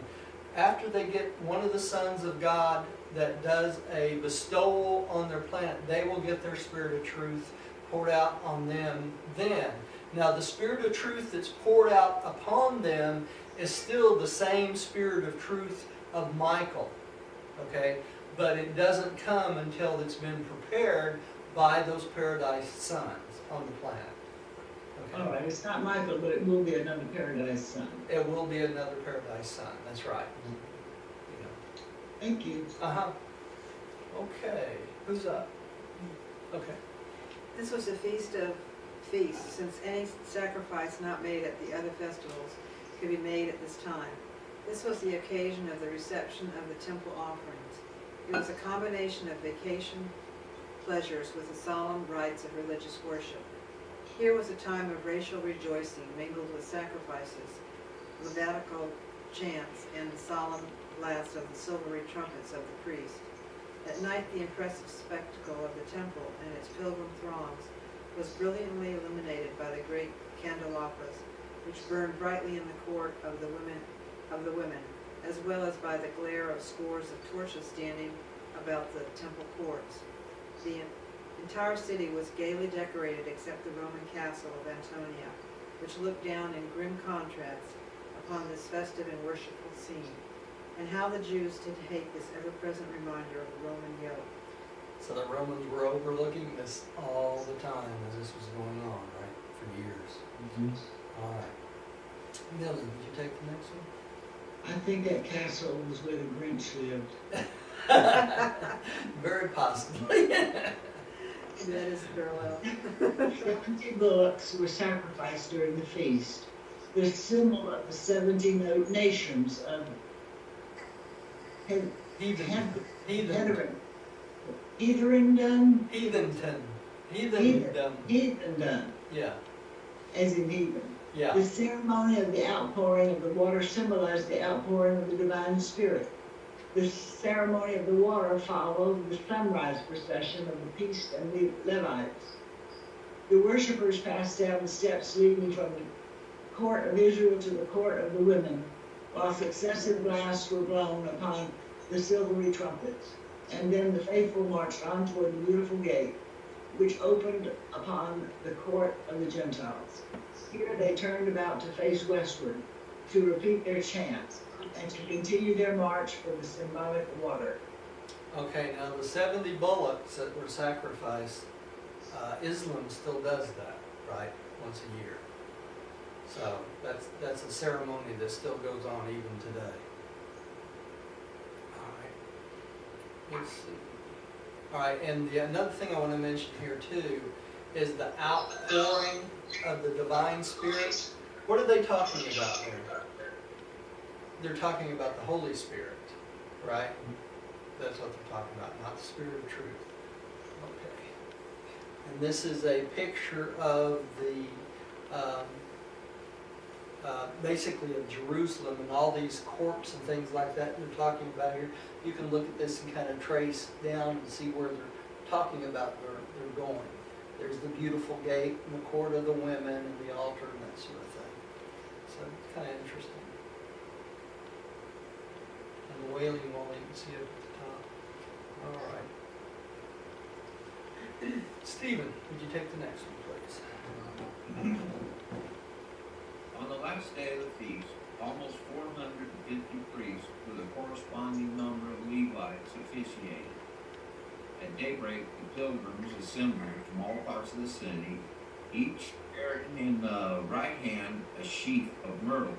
after they get one of the sons of God that does a bestowal on their planet, they will get their Spirit of truth poured out on them then. Now, the Spirit of truth that's poured out upon them is still the same Spirit of truth of Michael, okay? But it doesn't come until it's been prepared by those paradise sons on the planet, Okay. All right, it's not Michael, but it will be another paradise son. It will be another paradise son, that's right. Yeah. Thank you. Uh-huh. Okay, who's up? Okay. This was a feast of feasts, since any sacrifice not made at the other festivals could be made at this time. This was the occasion of the reception of the temple offerings. It was a combination of vacation pleasures with the solemn rites of religious worship. Here was a time of racial rejoicing mingled with sacrifices, Levitical chants, and the solemn blast of the silvery trumpets of the priest. At night, the impressive spectacle of the temple and its pilgrim throngs was brilliantly illuminated by the great candelabras, which burned brightly in the court of the women, as well as by the glare of scores of torches standing about the temple courts. The entire city was gaily decorated except the Roman castle of Antonia, which looked down in grim contrast upon this festive and worshipful scene. And how the Jews did hate this ever-present reminder of the Roman yoke. So the Romans were overlooking this all the time as this was going on, right, for years. All right. Dylan, did you take the next one? I think that castle was where the Grinch lived. Very possibly. That is parallel. 70 bullocks were sacrificed during the feast, the symbol of the 70 nations of Heathendom. Heathendom, Yeah. as in heathen. Yeah. The ceremony of the outpouring of the water symbolized the outpouring of the divine spirit. The ceremony of the water followed the sunrise procession of the priests and the Levites. The worshippers passed down the steps leading from the court of Israel to the court of the women, while successive blasts were blown upon the silvery trumpets. And then the faithful marched on toward the beautiful gate, which opened upon the court of the Gentiles. Here they turned about to face westward, to repeat their chants, and to continue their march for the symbolic water. Okay, now the 70 bullocks that were sacrificed, Islam still does that, right, once a year. So that's a ceremony that still goes on even today. All right, let's see. All right, and another thing I want to mention here too is the outpouring of the divine spirit. What are they talking about here? They're talking about the Holy Spirit, right? That's what they're talking about, not the Spirit of truth. Okay. And this is a picture of the, basically of Jerusalem and all these courts and things like that they're talking about here. You can look at this and kind of trace down and see where they're talking about they're going. There's the beautiful gate and the court of the women and the altar and that sort of thing. So it's kind of interesting. And the Wailing Wall, you can see it at the top. All right. Stephen, would you take the next one, please? On the last day of the feast, almost 450 priests with a corresponding number of Levites officiated. At daybreak, the pilgrims assembled from all parts of the city, each carrying in the right hand a sheaf of myrtle,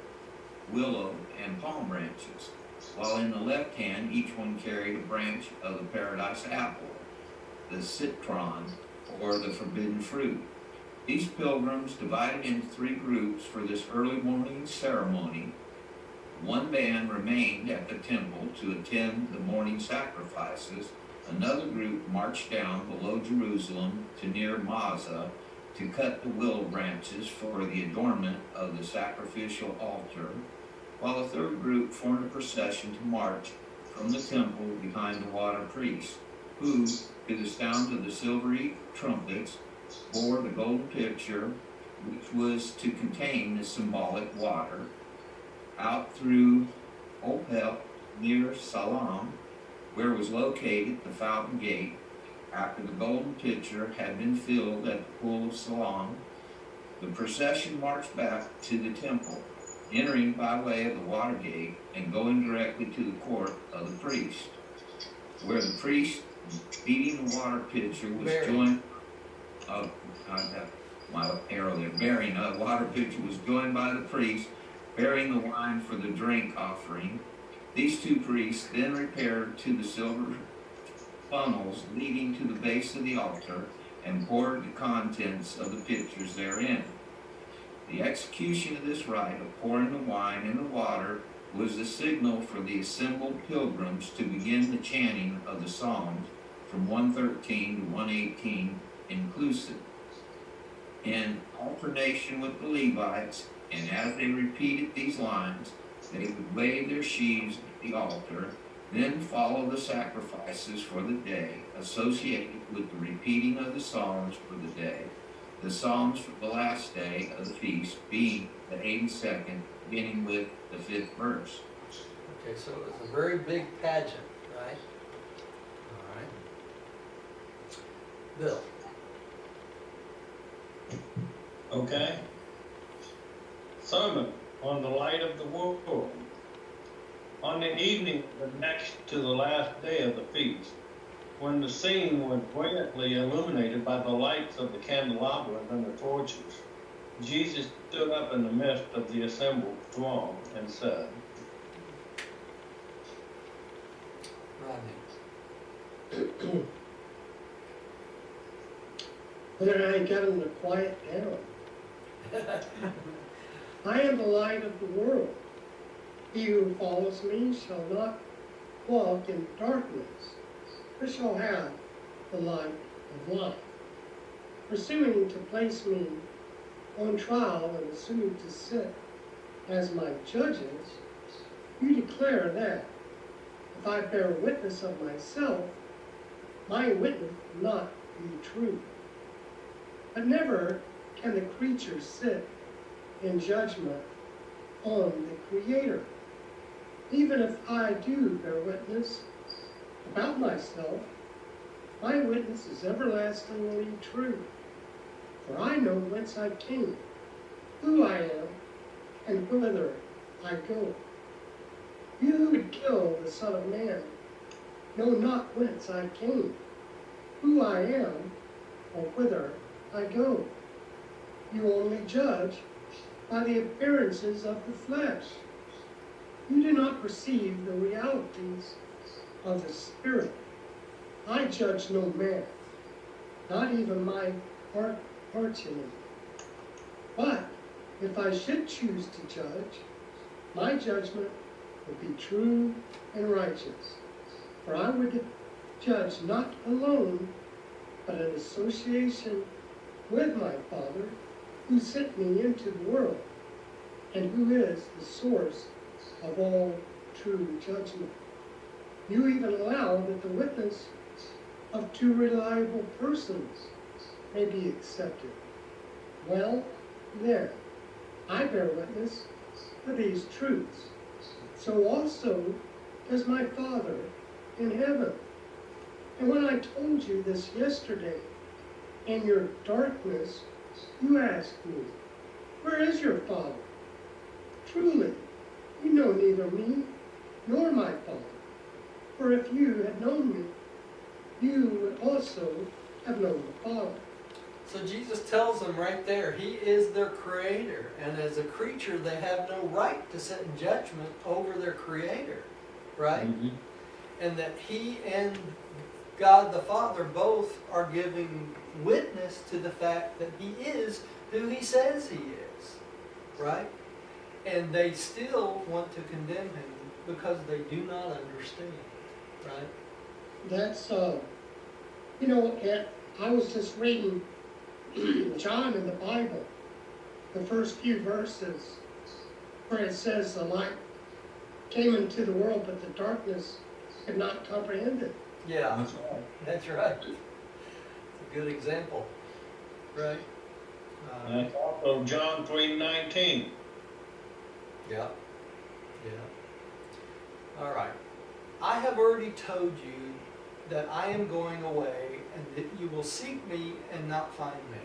willow, and palm branches, while in the left hand each one carried a branch of the paradise apple, the citron, or the forbidden fruit. These pilgrims divided into 3 groups for this early morning ceremony. One band remained at the temple to attend the morning sacrifices. Another group marched down below Jerusalem to near Mazah to cut the willow branches for the adornment of the sacrificial altar, while a third group formed a procession to march from the temple behind the water priests, who, to the sound of the silvery trumpets, bore the golden pitcher, which was to contain the symbolic water, out through Opel near Salam, where was located the fountain gate. After the golden pitcher had been filled at the pool of Siloam, the procession marched back to the temple, entering by way of the water gate and going directly to the court of the priest, where the priest feeding the water pitcher was joined. earlier, bearing a water pitcher, was joined by the priest, bearing the wine for the drink offering. These two priests then repaired to the silver funnels leading to the base of the altar and poured the contents of the pitchers therein. The execution of this rite of pouring the wine in the water was the signal for the assembled pilgrims to begin the chanting of the Psalms from 113 to 118 inclusive, in alternation with the Levites, and as they repeated these lines, they would lay their sheaves at the altar, then follow the sacrifices for the day associated with the repeating of the Psalms for the day. The Psalms for the last day of the feast being the 82nd, beginning with the 5th verse. Okay, so it was a very big pageant, right? All right. Bill. Okay? Sermon on the light of the world. On the evening the next to the last day of the feast, when the scene was brilliantly illuminated by the lights of the candelabras and the torches, Jesus stood up in the midst of the assembled throng and said, Rodney. But then I get them to quiet down. I am the light of the world. He who follows me shall not walk in darkness, but shall have the light of life. Pursuing to place me on trial and assuming to sit as my judges, you declare that if I bear witness of myself, my witness will not be true. But never can the creature sit in judgment on the Creator. Even if I do bear witness about myself, my witness is everlastingly true. For I know whence I came, who I am, and whither I go. You who would kill the Son of Man know not whence I came, who I am, or whither I go. You only judge by the appearances of the flesh. You do not perceive the realities of the Spirit. I judge no man, not even my arch enemy. But if I should choose to judge, my judgment would be true and righteous. For I would judge not alone, but in association with my Father, who sent me into the world, and who is the source of all true judgment. You even allow that the witness of two reliable persons may be accepted. Well, then, I bear witness of these truths. So also does my Father in heaven. And when I told you this yesterday, in your darkness, you asked me, where is your Father? Truly, you know neither me nor my Father. For if you had known me, you would also have known the Father. So Jesus tells them right there, He is their Creator. And as a creature, they have no right to sit in judgment over their Creator. Right? Mm-hmm. And that He and God the Father both are giving witness to the fact that He is who He says He is. Right? And they still want to condemn Him because they do not understand. Right? That's, I was just reading John in the Bible, the first few verses, where it says the light came into the world, but the darkness could not comprehend it. Yeah, That's right. that's right. It's a good example. Right? That's also John 3:19. Yeah. Yeah. All right. I have already told you that I am going away and that you will seek me and not find me.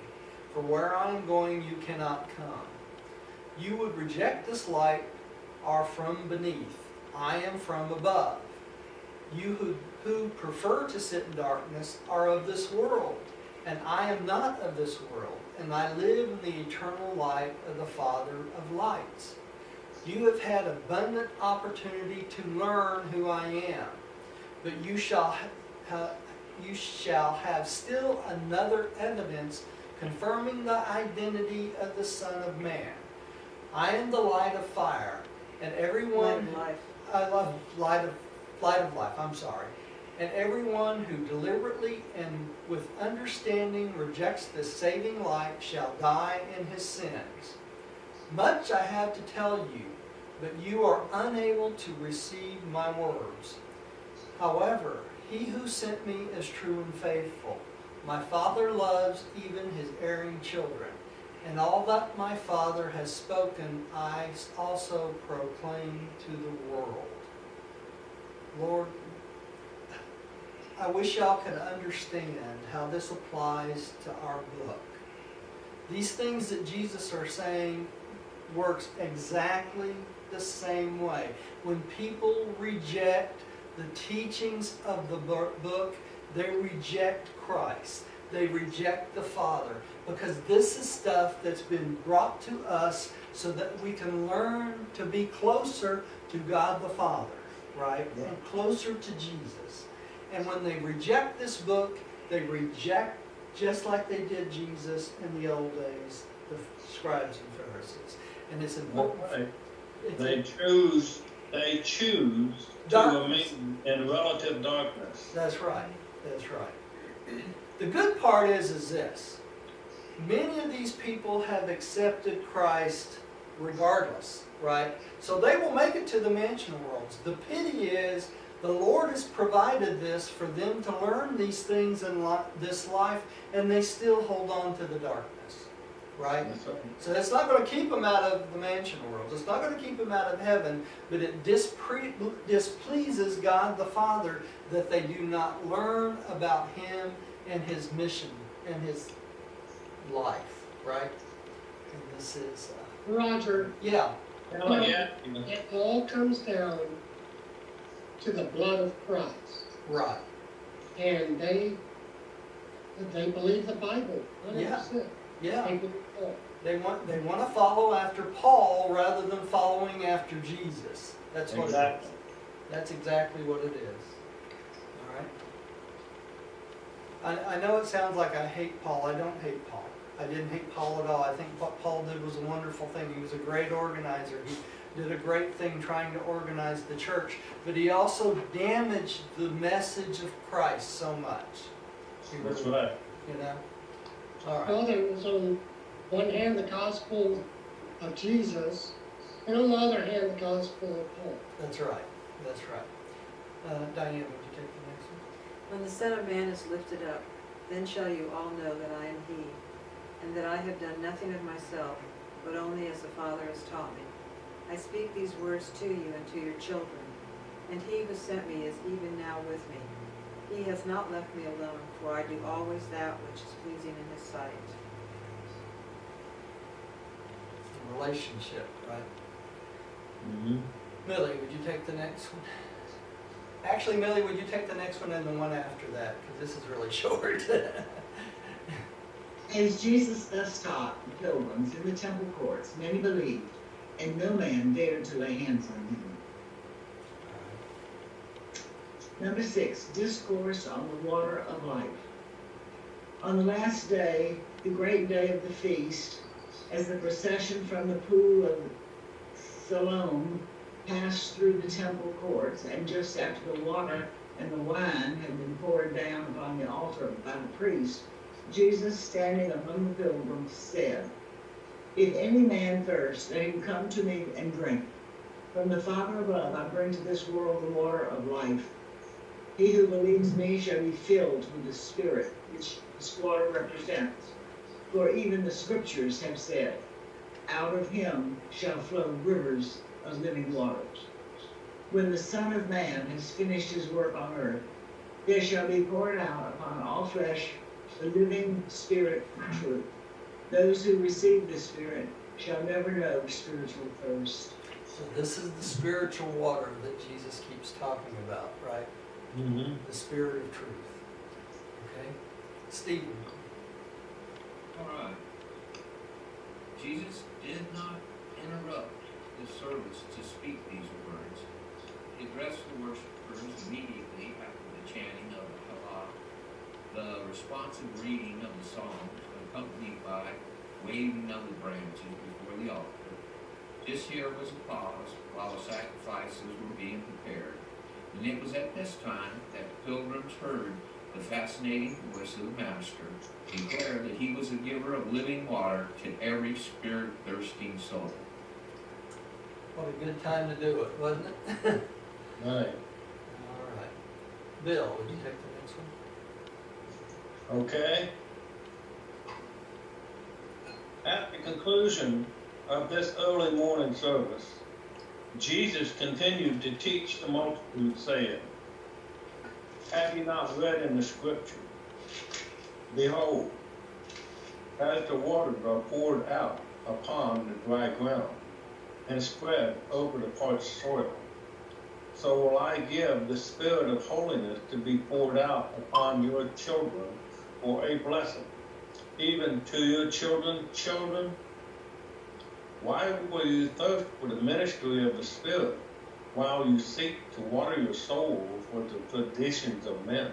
For where I am going you cannot come. You would reject this light are from beneath. I am from above. You who prefer to sit in darkness are of this world, and I am not of this world. and I live in the eternal light of the Father of lights. You have had abundant opportunity to learn who I am, but you shall have still another evidence confirming the identity of the Son of Man. I am the light of fire, and everyone I love light of life. I'm sorry. And everyone who deliberately and with understanding rejects this saving light shall die in his sins. Much I have to tell you, but you are unable to receive my words. However, he who sent me is true and faithful. My Father loves even his erring children, and all that my Father has spoken I also proclaim to the world. Lord, I wish y'all could understand how this applies to our book. These things that Jesus are saying works exactly the same way. When people reject the teachings of the book, they reject Christ. They reject the Father. Because this is stuff that's been brought to us so that we can learn to be closer to God the Father, right? Yeah. And closer to Jesus. And when they reject this book, they reject, just like they did Jesus in the old days, the scribes and Pharisees. And it's important. Right. It's They choose to Darkness. remain in relative darkness. That's right. That's right. The good part is this. Many of these people have accepted Christ regardless, right? So they will make it to the mansion worlds. The pity is the Lord has provided this for them to learn these things in this life, and they still hold on to the darkness, right? That's right. So it's not going to keep them out of the mansion world. It's not going to keep them out of heaven, but it displeases God the Father that they do not learn about Him and His mission and His life, right? And this is, Roger, yeah, Well, yeah. it all comes down to the blood of Christ. right. And they believe the Bible, 100%. Yeah, They believe that. they want to follow after Paul rather than following after Jesus. That's what Exactly. it is. That's exactly what it is. All right. I know it sounds like I hate Paul. I don't hate Paul. I didn't hate Paul at all. I think what Paul did was a wonderful thing. He was a great organizer. He did a great thing trying to organize the church. But he also damaged the message of Christ so much. That's right. You know? All right. Well, there was on one hand the gospel of Jesus, and on the other hand the gospel of Paul. That's right. That's right. Diane, would you take the next one? When the Son of Man is lifted up, then shall you all know that I am He, and that I have done nothing of myself, but only as the Father has taught me. I speak these words to you and to your children, and He who sent me is even now with me. He has not left me alone, for I do always that which is pleasing in His sight. Relationship, right? Mm-hmm. Millie, would you take the next one? Actually, Millie, would you take the next one and the one after that? Because this is really short. As Jesus thus taught the pilgrims in the temple courts, many believed, and no man dared to lay hands on him. Number 6, discourse on the water of life. On the last day, the great day of the feast, as the procession from the pool of Siloam passed through the temple courts, and just after the water and the wine had been poured down upon the altar by the priest, Jesus, standing among the pilgrims, said, If any man thirst, let him come to me and drink. From the Father above I bring to this world the water of life. He who believes me shall be filled with the Spirit, which this water represents. For even the Scriptures have said, Out of him shall flow rivers of living waters. When the Son of Man has finished his work on earth, there shall be poured out upon all flesh the living Spirit of truth. Those who receive the Spirit shall never know spiritual thirst. So this is the spiritual water that Jesus keeps talking about, right? Mm-hmm. The Spirit of truth. Okay? Stephen. All right. Jesus did not interrupt the service to speak these words. He addressed the worshipers immediately after the chanting of the Halak, the responsive reading of the psalms, accompanied by waving of the branches before the altar. Just here was a pause while the sacrifices were being prepared, and it was at this time that pilgrims heard the fascinating voice of the Master declare that he was a giver of living water to every spirit-thirsting soul. What a good time to do it, wasn't it? Right. All right. Bill, would you take the next one? Okay. At the conclusion of this early morning service, Jesus continued to teach the multitude, saying, "Have you not read in the scripture, behold, as the waters are poured out upon the dry ground and spread over the parched soil, so will I give the spirit of holiness to be poured out upon your children for a blessing, even to your children's children. Why will you thirst for the ministry of the Spirit, while you seek to water your souls with the traditions of men,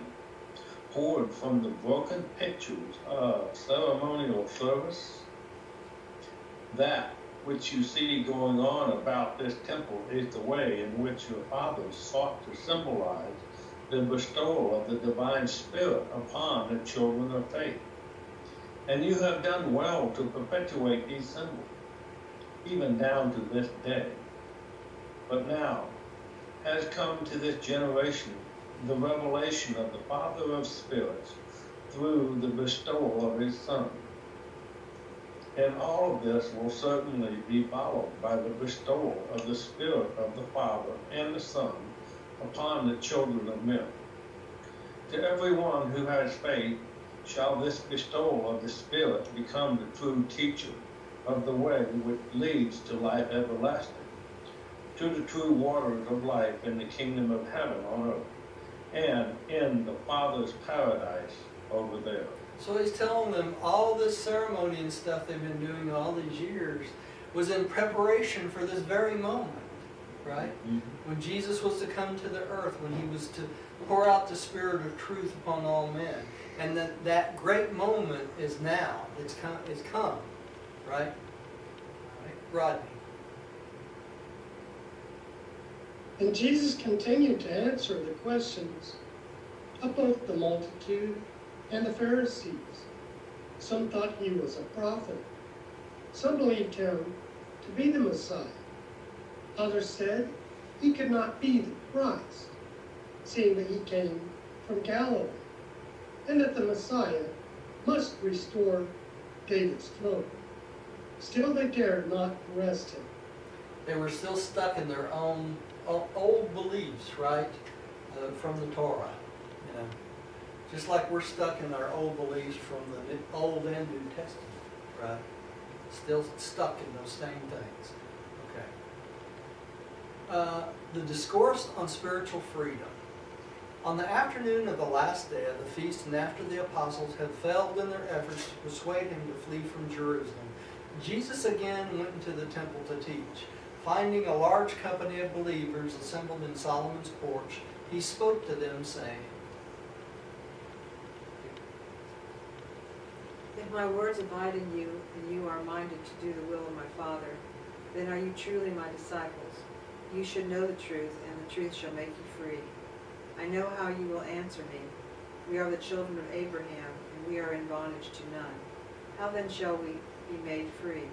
poured from the broken pitchers of ceremonial service? That which you see going on about this temple is the way in which your fathers sought to symbolize the bestowal of the divine Spirit upon the children of faith. And you have done well to perpetuate these symbols, even down to this day. But now has come to this generation the revelation of the Father of spirits through the bestowal of his Son. And all of this will certainly be followed by the bestowal of the Spirit of the Father and the Son upon the children of men. To everyone who has faith shall this bestowal of the Spirit become the true teacher of the way which leads to life everlasting, to the true waters of life in the kingdom of heaven on earth, and in the Father's paradise over there." So he's telling them all this ceremony and stuff they've been doing all these years was in preparation for this very moment, right? Mm-hmm. When Jesus was to come to the earth, when he was to pour out the Spirit of truth upon all men. And that great moment is now. It's come, right? Rodney. And Jesus continued to answer the questions of both the multitude and the Pharisees. Some thought he was a prophet. Some believed him to be the Messiah. Others said he could not be the Christ, seeing that he came from Galilee, and that the Messiah must restore David's throne. Still they dared not arrest him. They were still stuck in their own old beliefs, right? From the Torah, you know. Just like we're stuck in our old beliefs from the Old and New Testament, right? Still stuck in those same things. Okay. The discourse on spiritual freedom. On the afternoon of the last day of the feast, and after the apostles had failed in their efforts to persuade him to flee from Jerusalem, Jesus again went into the temple to teach. Finding a large company of believers assembled in Solomon's porch, he spoke to them, saying, If my words abide in you, and you are minded to do the will of my Father, then are you truly my disciples. You should know the truth, and the truth shall make you free. I know how you will answer me. We are the children of Abraham, and we are in bondage to none. How then shall we be made free?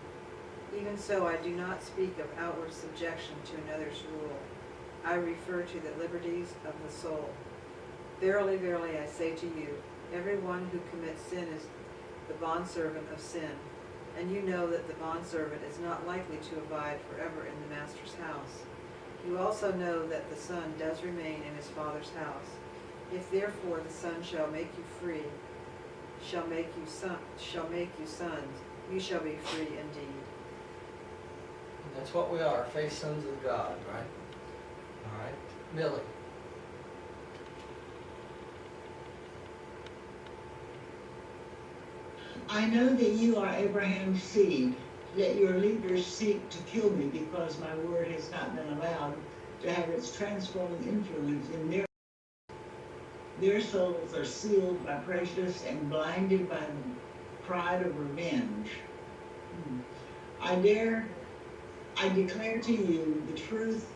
Even so, I do not speak of outward subjection to another's rule. I refer to the liberties of the soul. Verily, verily, I say to you, everyone who commits sin is the bondservant of sin. And you know that the bondservant is not likely to abide forever in the master's house. You also know that the Son does remain in his Father's house. If therefore the Son shall make you free, shall make you sons, you shall be free indeed. and that's what we are, faith sons of God, right? All right. Millie. I know that you are Abraham's seed, Yet your leaders seek to kill me because my word has not been allowed to have its transforming influence in their souls are sealed by prejudice and blinded by the pride of revenge. I declare to you the truth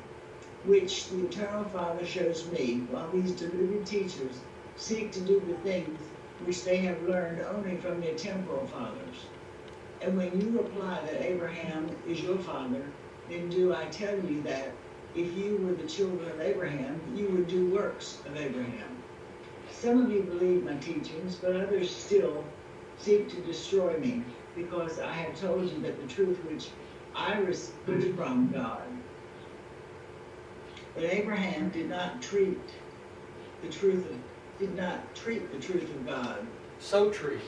which the Eternal Father shows me, while these deluded teachers seek to do the things which they have learned only from their temporal fathers. And when you reply that Abraham is your father, then do I tell you that if you were the children of Abraham, you would do works of Abraham. Some of you believe my teachings, but others still seek to destroy me, because I have told you that the truth which I received from God. But Abraham did not treat the truth of God. So treat.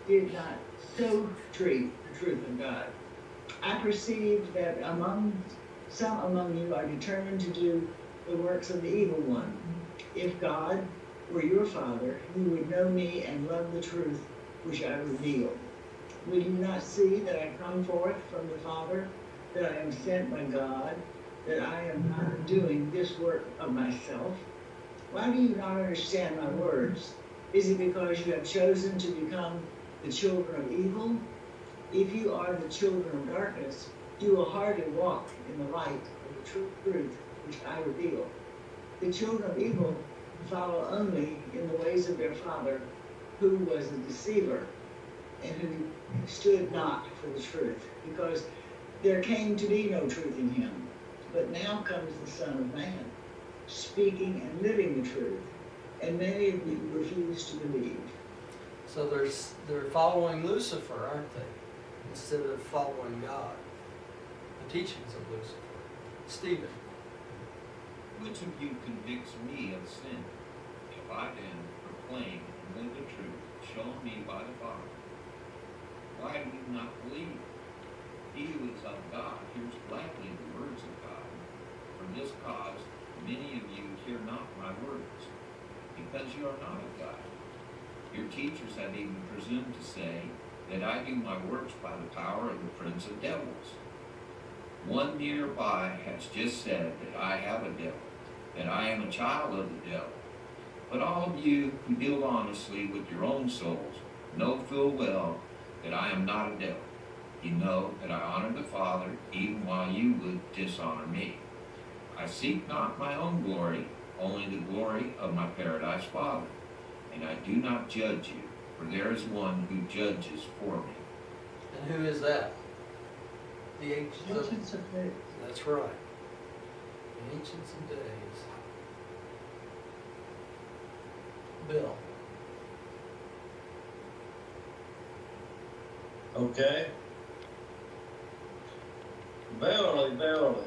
Did not so treat the truth of God. I perceive that some among you are determined to do the works of the evil one. If God were your father, you would know me and love the truth which I reveal. Will you not see that I come forth from the Father, that I am sent by God, that I am not doing this work of myself? Why do you not understand my words? Is it because you have chosen to become the children of evil? If you are the children of darkness, you will hardly walk in the light of the truth which I reveal. The children of evil follow only in the ways of their father, who was a deceiver and who stood not for the truth, because there came to be no truth in him. But now comes the Son of Man, speaking and living the truth, and many of you refuse to believe. So they're following Lucifer, aren't they? Instead of following God. The teachings of Lucifer. Stephen. Which of you convicts me of sin? If I then proclaim and live the truth shown me by the Father, why do you not believe? He who is of God hears gladly the words of God. For this cause many of you hear not my words, because you are not of God. Your teachers have even presumed to say that I do my works by the power of the prince of devils. One nearby has just said that I have a devil, that I am a child of the devil. But all of you who deal honestly with your own souls know full well that I am not a devil. You know that I honor the Father even while you would dishonor me. I seek not my own glory, only the glory of my paradise Father. And I do not judge you, for there is one who judges for me. And who is that? The Ancients of Days. That's right. The Ancients of Days. Bill. Okay? Verily, verily,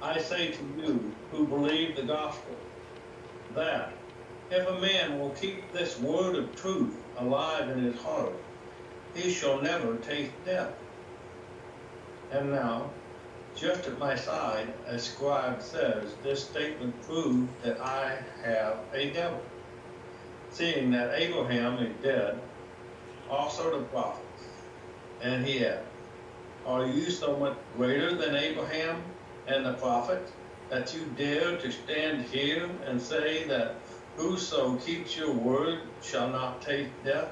I say to you who believe the gospel, that if a man will keep this word of truth alive in his heart, he shall never taste death. And now, just at my side, a scribe says, this statement proves that I have a devil. Seeing that Abraham is dead, also the prophets. And he adds, are you so much greater than Abraham and the prophets, that you dare to stand here and say that whoso keeps your word shall not taste death?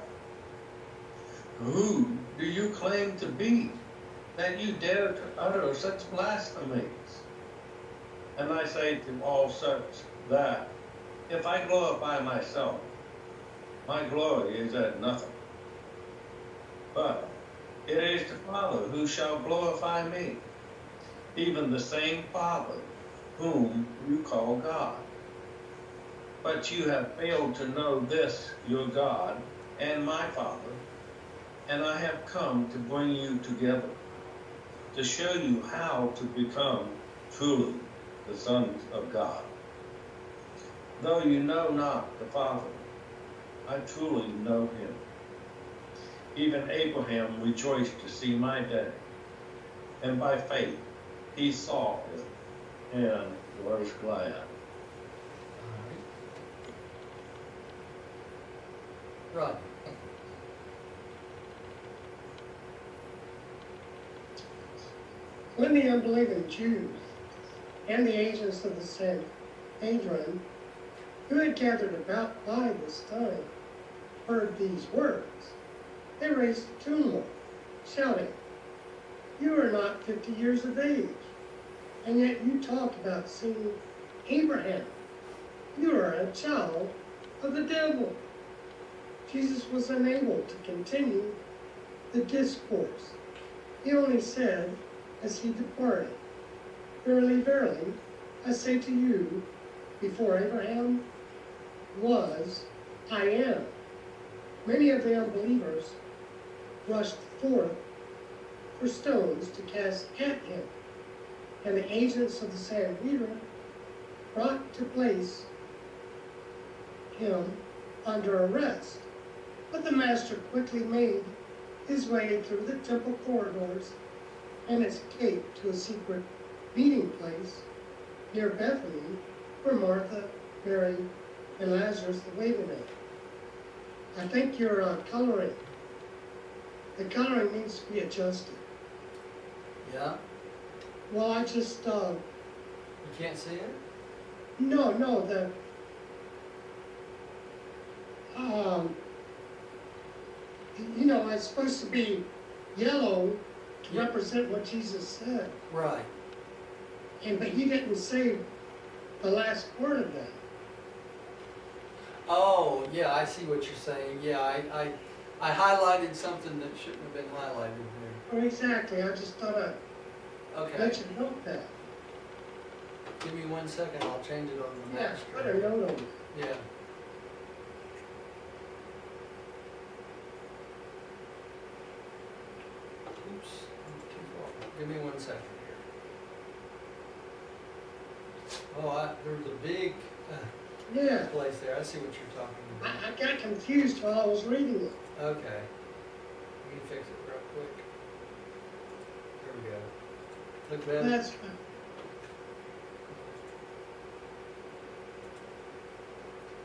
Who do you claim to be, that you dare to utter such blasphemies? And I say to all such that, if I glorify myself, my glory is at nothing. But it is the Father who shall glorify me, even the same Father whom you call God. But you have failed to know this, your God, and my Father, and I have come to bring you together, to show you how to become truly the sons of God. Though you know not the Father, I truly know him. Even Abraham rejoiced to see my day, and by faith he saw it and was glad. Right. When the unbelieving Jews and the agents of the Sanhedrin, who had gathered about by this time, heard these words, they raised a tumult, shouting, "You are not 50 years of age, and yet you talk about seeing Abraham. You are a child of the devil." Jesus was unable to continue the discourse. He only said, as he departed, "Verily, verily, I say to you, before Abraham was, I am." Many of the unbelievers rushed forth for stones to cast at him, and the agents of the Sanhedrin brought to place him under arrest. But the master quickly made his way through the temple corridors and escaped to a secret meeting place near Bethany, where Martha, Mary, and Lazarus awaited him. I think your coloring, the coloring needs to be adjusted. Yeah? Well, I just, You can't see it? no, it's supposed to be yellow to Yeah. represent what Jesus said. Right. But he didn't say the last part of that. Oh, yeah, I see what you're saying. Yeah, I highlighted something that shouldn't have been highlighted Well, exactly, I just thought I'd there. Okay. let you know that. Give me 1 second, I'll change it on the Yeah, master. put a note on it. Yeah. Oops, I'm too far. Give me 1 second here. Oh, there's a big Yeah, place there. I see what you're talking about. I got confused while I was reading it. Okay. Let me fix it real quick. There we go. Look better? That's fine.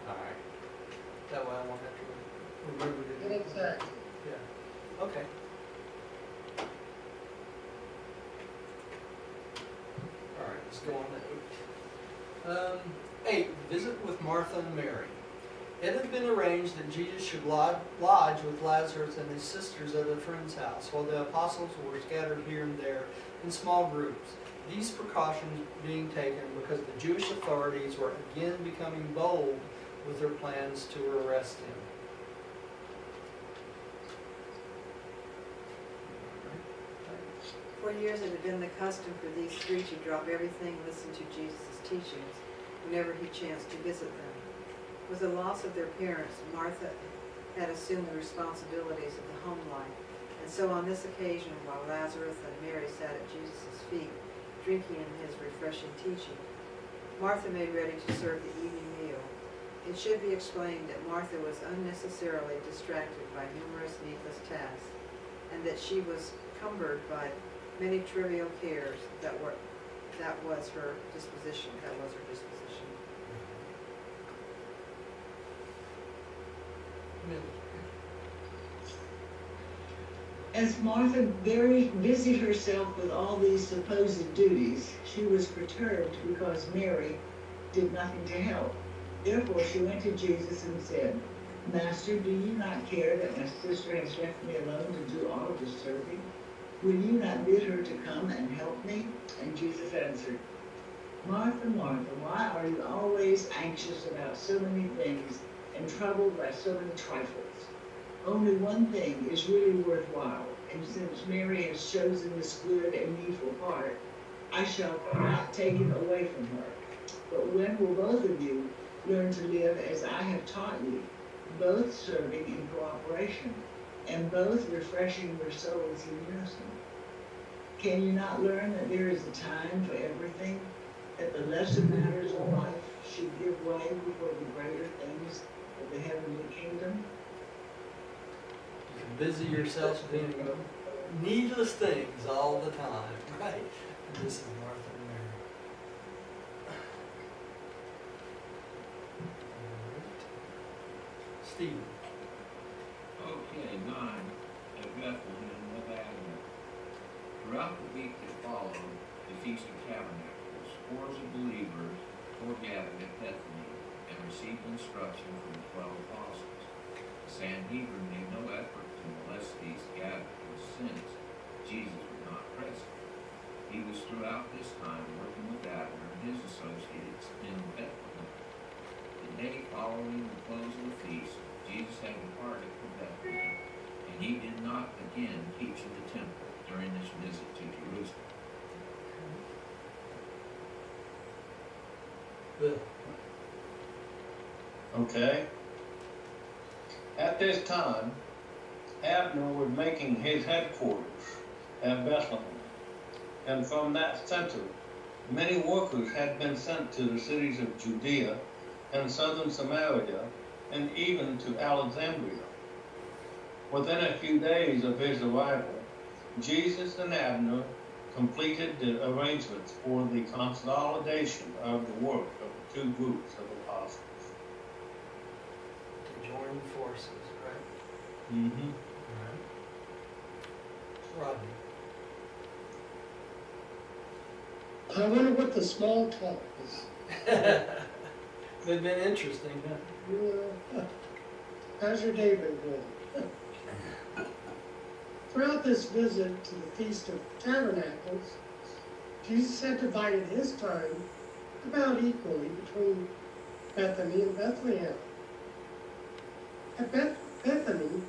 Alright. That way I won't have to remember to do it. Exactly. Yeah. Okay. Alright, let's go on to 8. 8. Visit with Martha and Mary. It had been arranged that Jesus should lodge with Lazarus and his sisters at a friend's house, while the apostles were scattered here and there in small groups. These precautions being taken because the Jewish authorities were again becoming bold with their plans to arrest him. For years it had been the custom for these three to drop everything and listen to Jesus' teachings whenever he chanced to visit them. With the loss of their parents, Martha had assumed the responsibilities of the home life, and so on this occasion, while Lazarus and Mary sat at Jesus' feet, drinking in his refreshing teaching, Martha made ready to serve the evening meal. It should be explained that Martha was unnecessarily distracted by numerous needless tasks, and that she was cumbered by many trivial cares. That was her disposition. As Martha very busied herself with all these supposed duties, she was perturbed because Mary did nothing to help. Therefore she went to Jesus and said, "Master, do you not care that my sister has left me alone to do all of the serving? Will you not bid her to come and help me?" And Jesus answered, "Martha, Martha, why are you always anxious about so many things and troubled by so many trifles? Only one thing is really worthwhile, and since Mary has chosen this good and needful part, I shall not take it away from her. But when will both of you learn to live as I have taught you, both serving in cooperation, and both refreshing your souls in unison? Can you not learn that there is a time for everything, that the lesser matters of life should give way before the greater things of the heavenly kingdom?" You can busy yourself doing needless things all the time, right? And this is Martha and Mary. Stephen. Okay, 9. At Bethlehem of Nazareth. Throughout the week that followed the Feast of Tabernacles, scores of believers foregathered at Bethany and received instruction from the 12 apostles. The Sanhedrin made no effort to molest these gatherings since Jesus was not present. He was throughout this time working with Abner and his associates in Bethlehem. The day following the close of the feast, Jesus had departed from Bethlehem, and he did not again teach in the temple during this visit to Jerusalem. Bill. Okay. At this time, Abner was making his headquarters at Bethlehem, and from that center, many workers had been sent to the cities of Judea and southern Samaria, and even to Alexandria. Within a few days of his arrival, Jesus and Abner completed the arrangements for the consolidation of the work of the two groups of apostles. To join forces, right? Mm-hmm. All right. Rodney. I wonder what the small talk is. It's been interesting, huh? Yeah. How's your day been going? Throughout this visit to the Feast of Tabernacles, Jesus had divided his time about equally between Bethany and Bethlehem. At Bethany,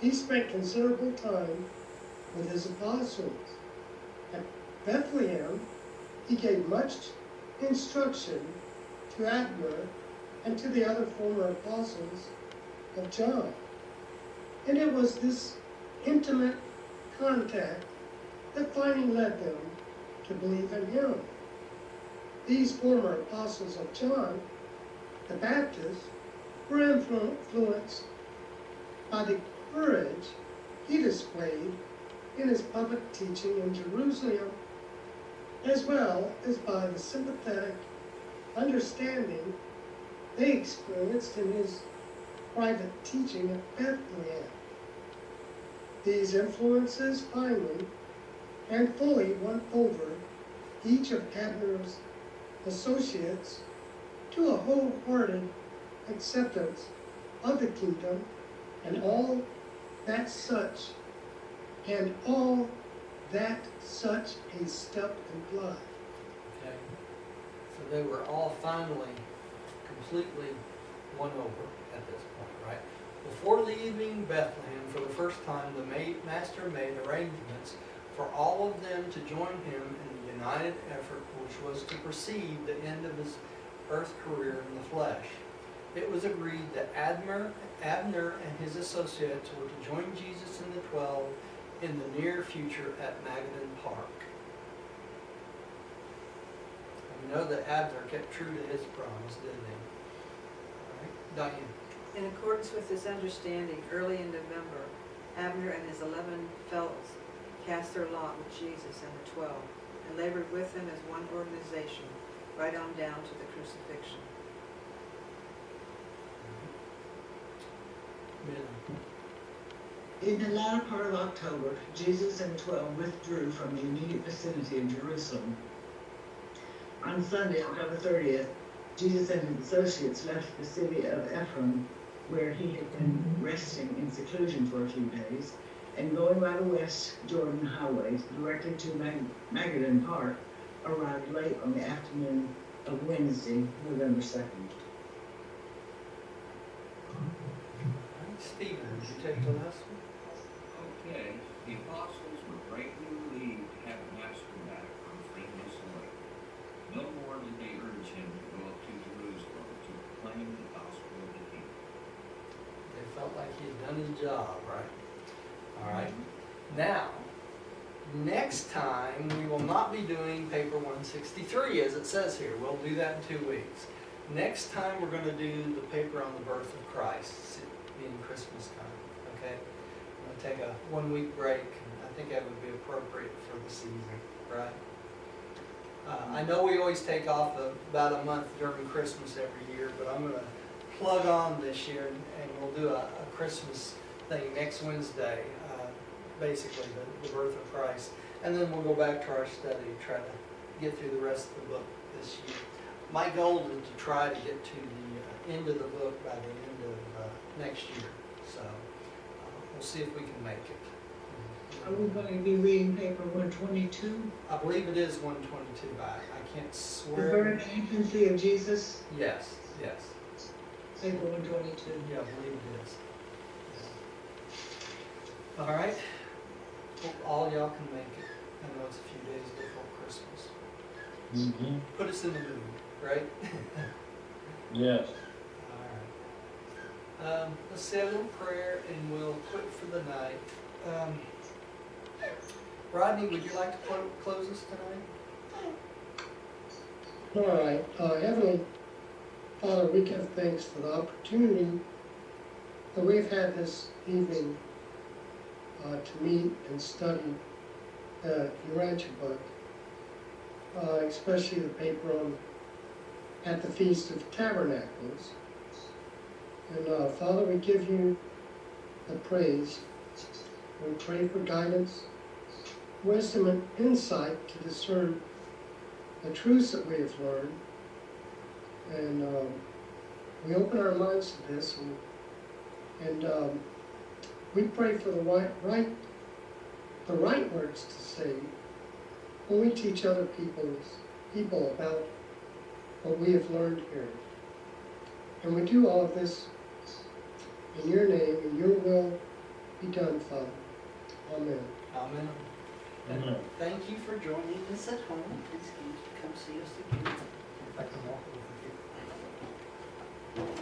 he spent considerable time with his apostles. At Bethlehem, he gave much instruction to Abner and to the other former apostles of John. And it was this intimate contact that finally led them to believe in him. These former apostles of John the Baptist were influenced by the courage he displayed in his public teaching in Jerusalem, as well as by the sympathetic understanding they experienced in his private teaching at Bethlehem. These influences finally and fully won over each of Abner's associates to a wholehearted acceptance of the kingdom and all that such a step implied. Okay. So they were all finally completely won over at this point, right? Before leaving Bethlehem for the first time, the master made arrangements for all of them to join him in the united effort which was to precede the end of his earth career in the flesh. It was agreed that Abner and his associates were to join Jesus and the 12 in the near future at Magadan Park. And we know that Abner kept true to his promise, didn't he? All right, Diane. In accordance with this understanding, early in November, Abner and his 11 fellows cast their lot with Jesus and the 12, and labored with him as one organization, right on down to the crucifixion. In the latter part of October, Jesus and the 12 withdrew from the immediate vicinity of Jerusalem. On Sunday, October 30th, Jesus and his associates left the city of Ephraim, where he had been resting in seclusion for a few days, and going by the West Jordan Highway directly to Magadan Park, arrived late on the afternoon of Wednesday, November 2nd. Stephen, would you take the lesson? Okay, the apostles were greatly relieved to have the master back on friendly soil. No more did they urge him to go up to Jerusalem to proclaim the gospel of the kingdom. They felt like he had done his job, right? All right. Now, next time we will not be doing paper 163 as it says here. We'll do that in 2 weeks. Next time we're going to do the paper on the birth of Christ, being Christmas time. Okay? I'm going to take a 1 week break. I think that would be appropriate for the season, right? I know we always take off about a month during Christmas every year, but I'm going to plug on this year and we'll do a Christmas thing next Wednesday, basically the birth of Christ. And then we'll go back to our study, try to get through the rest of the book this year. My goal is to try to get to the end of the book by the end of next year. So we'll see if we can make it. Are we going to be reading paper 122? I believe it is 122, but I can't The swear. birth and infancy of Jesus, Yes, yes. paper 122. Yeah, I believe it is. Yeah. All right. Hope all y'all can make it. I know it's a few days before Christmas. Mm-hmm. Put us in the mood, right? Yes. All right. Let's say a little prayer and we'll quit for the night. Rodney, would you like to close us tonight? All right, Heavenly Father, we give thanks for the opportunity that we've had this evening to meet and study the Urantia book, especially the paper on At the Feast of Tabernacles. And Father, we give you the praise. We pray for guidance, wisdom, and insight to discern the truths that we have learned. And we open our minds to this, and we pray for the right words to say when we teach other people about what we have learned here. And we do all of this in your name, and your will be done, Father. Amen. Amen. And Amen. thank you for joining us at home. Please come see us again. If I can walk over here.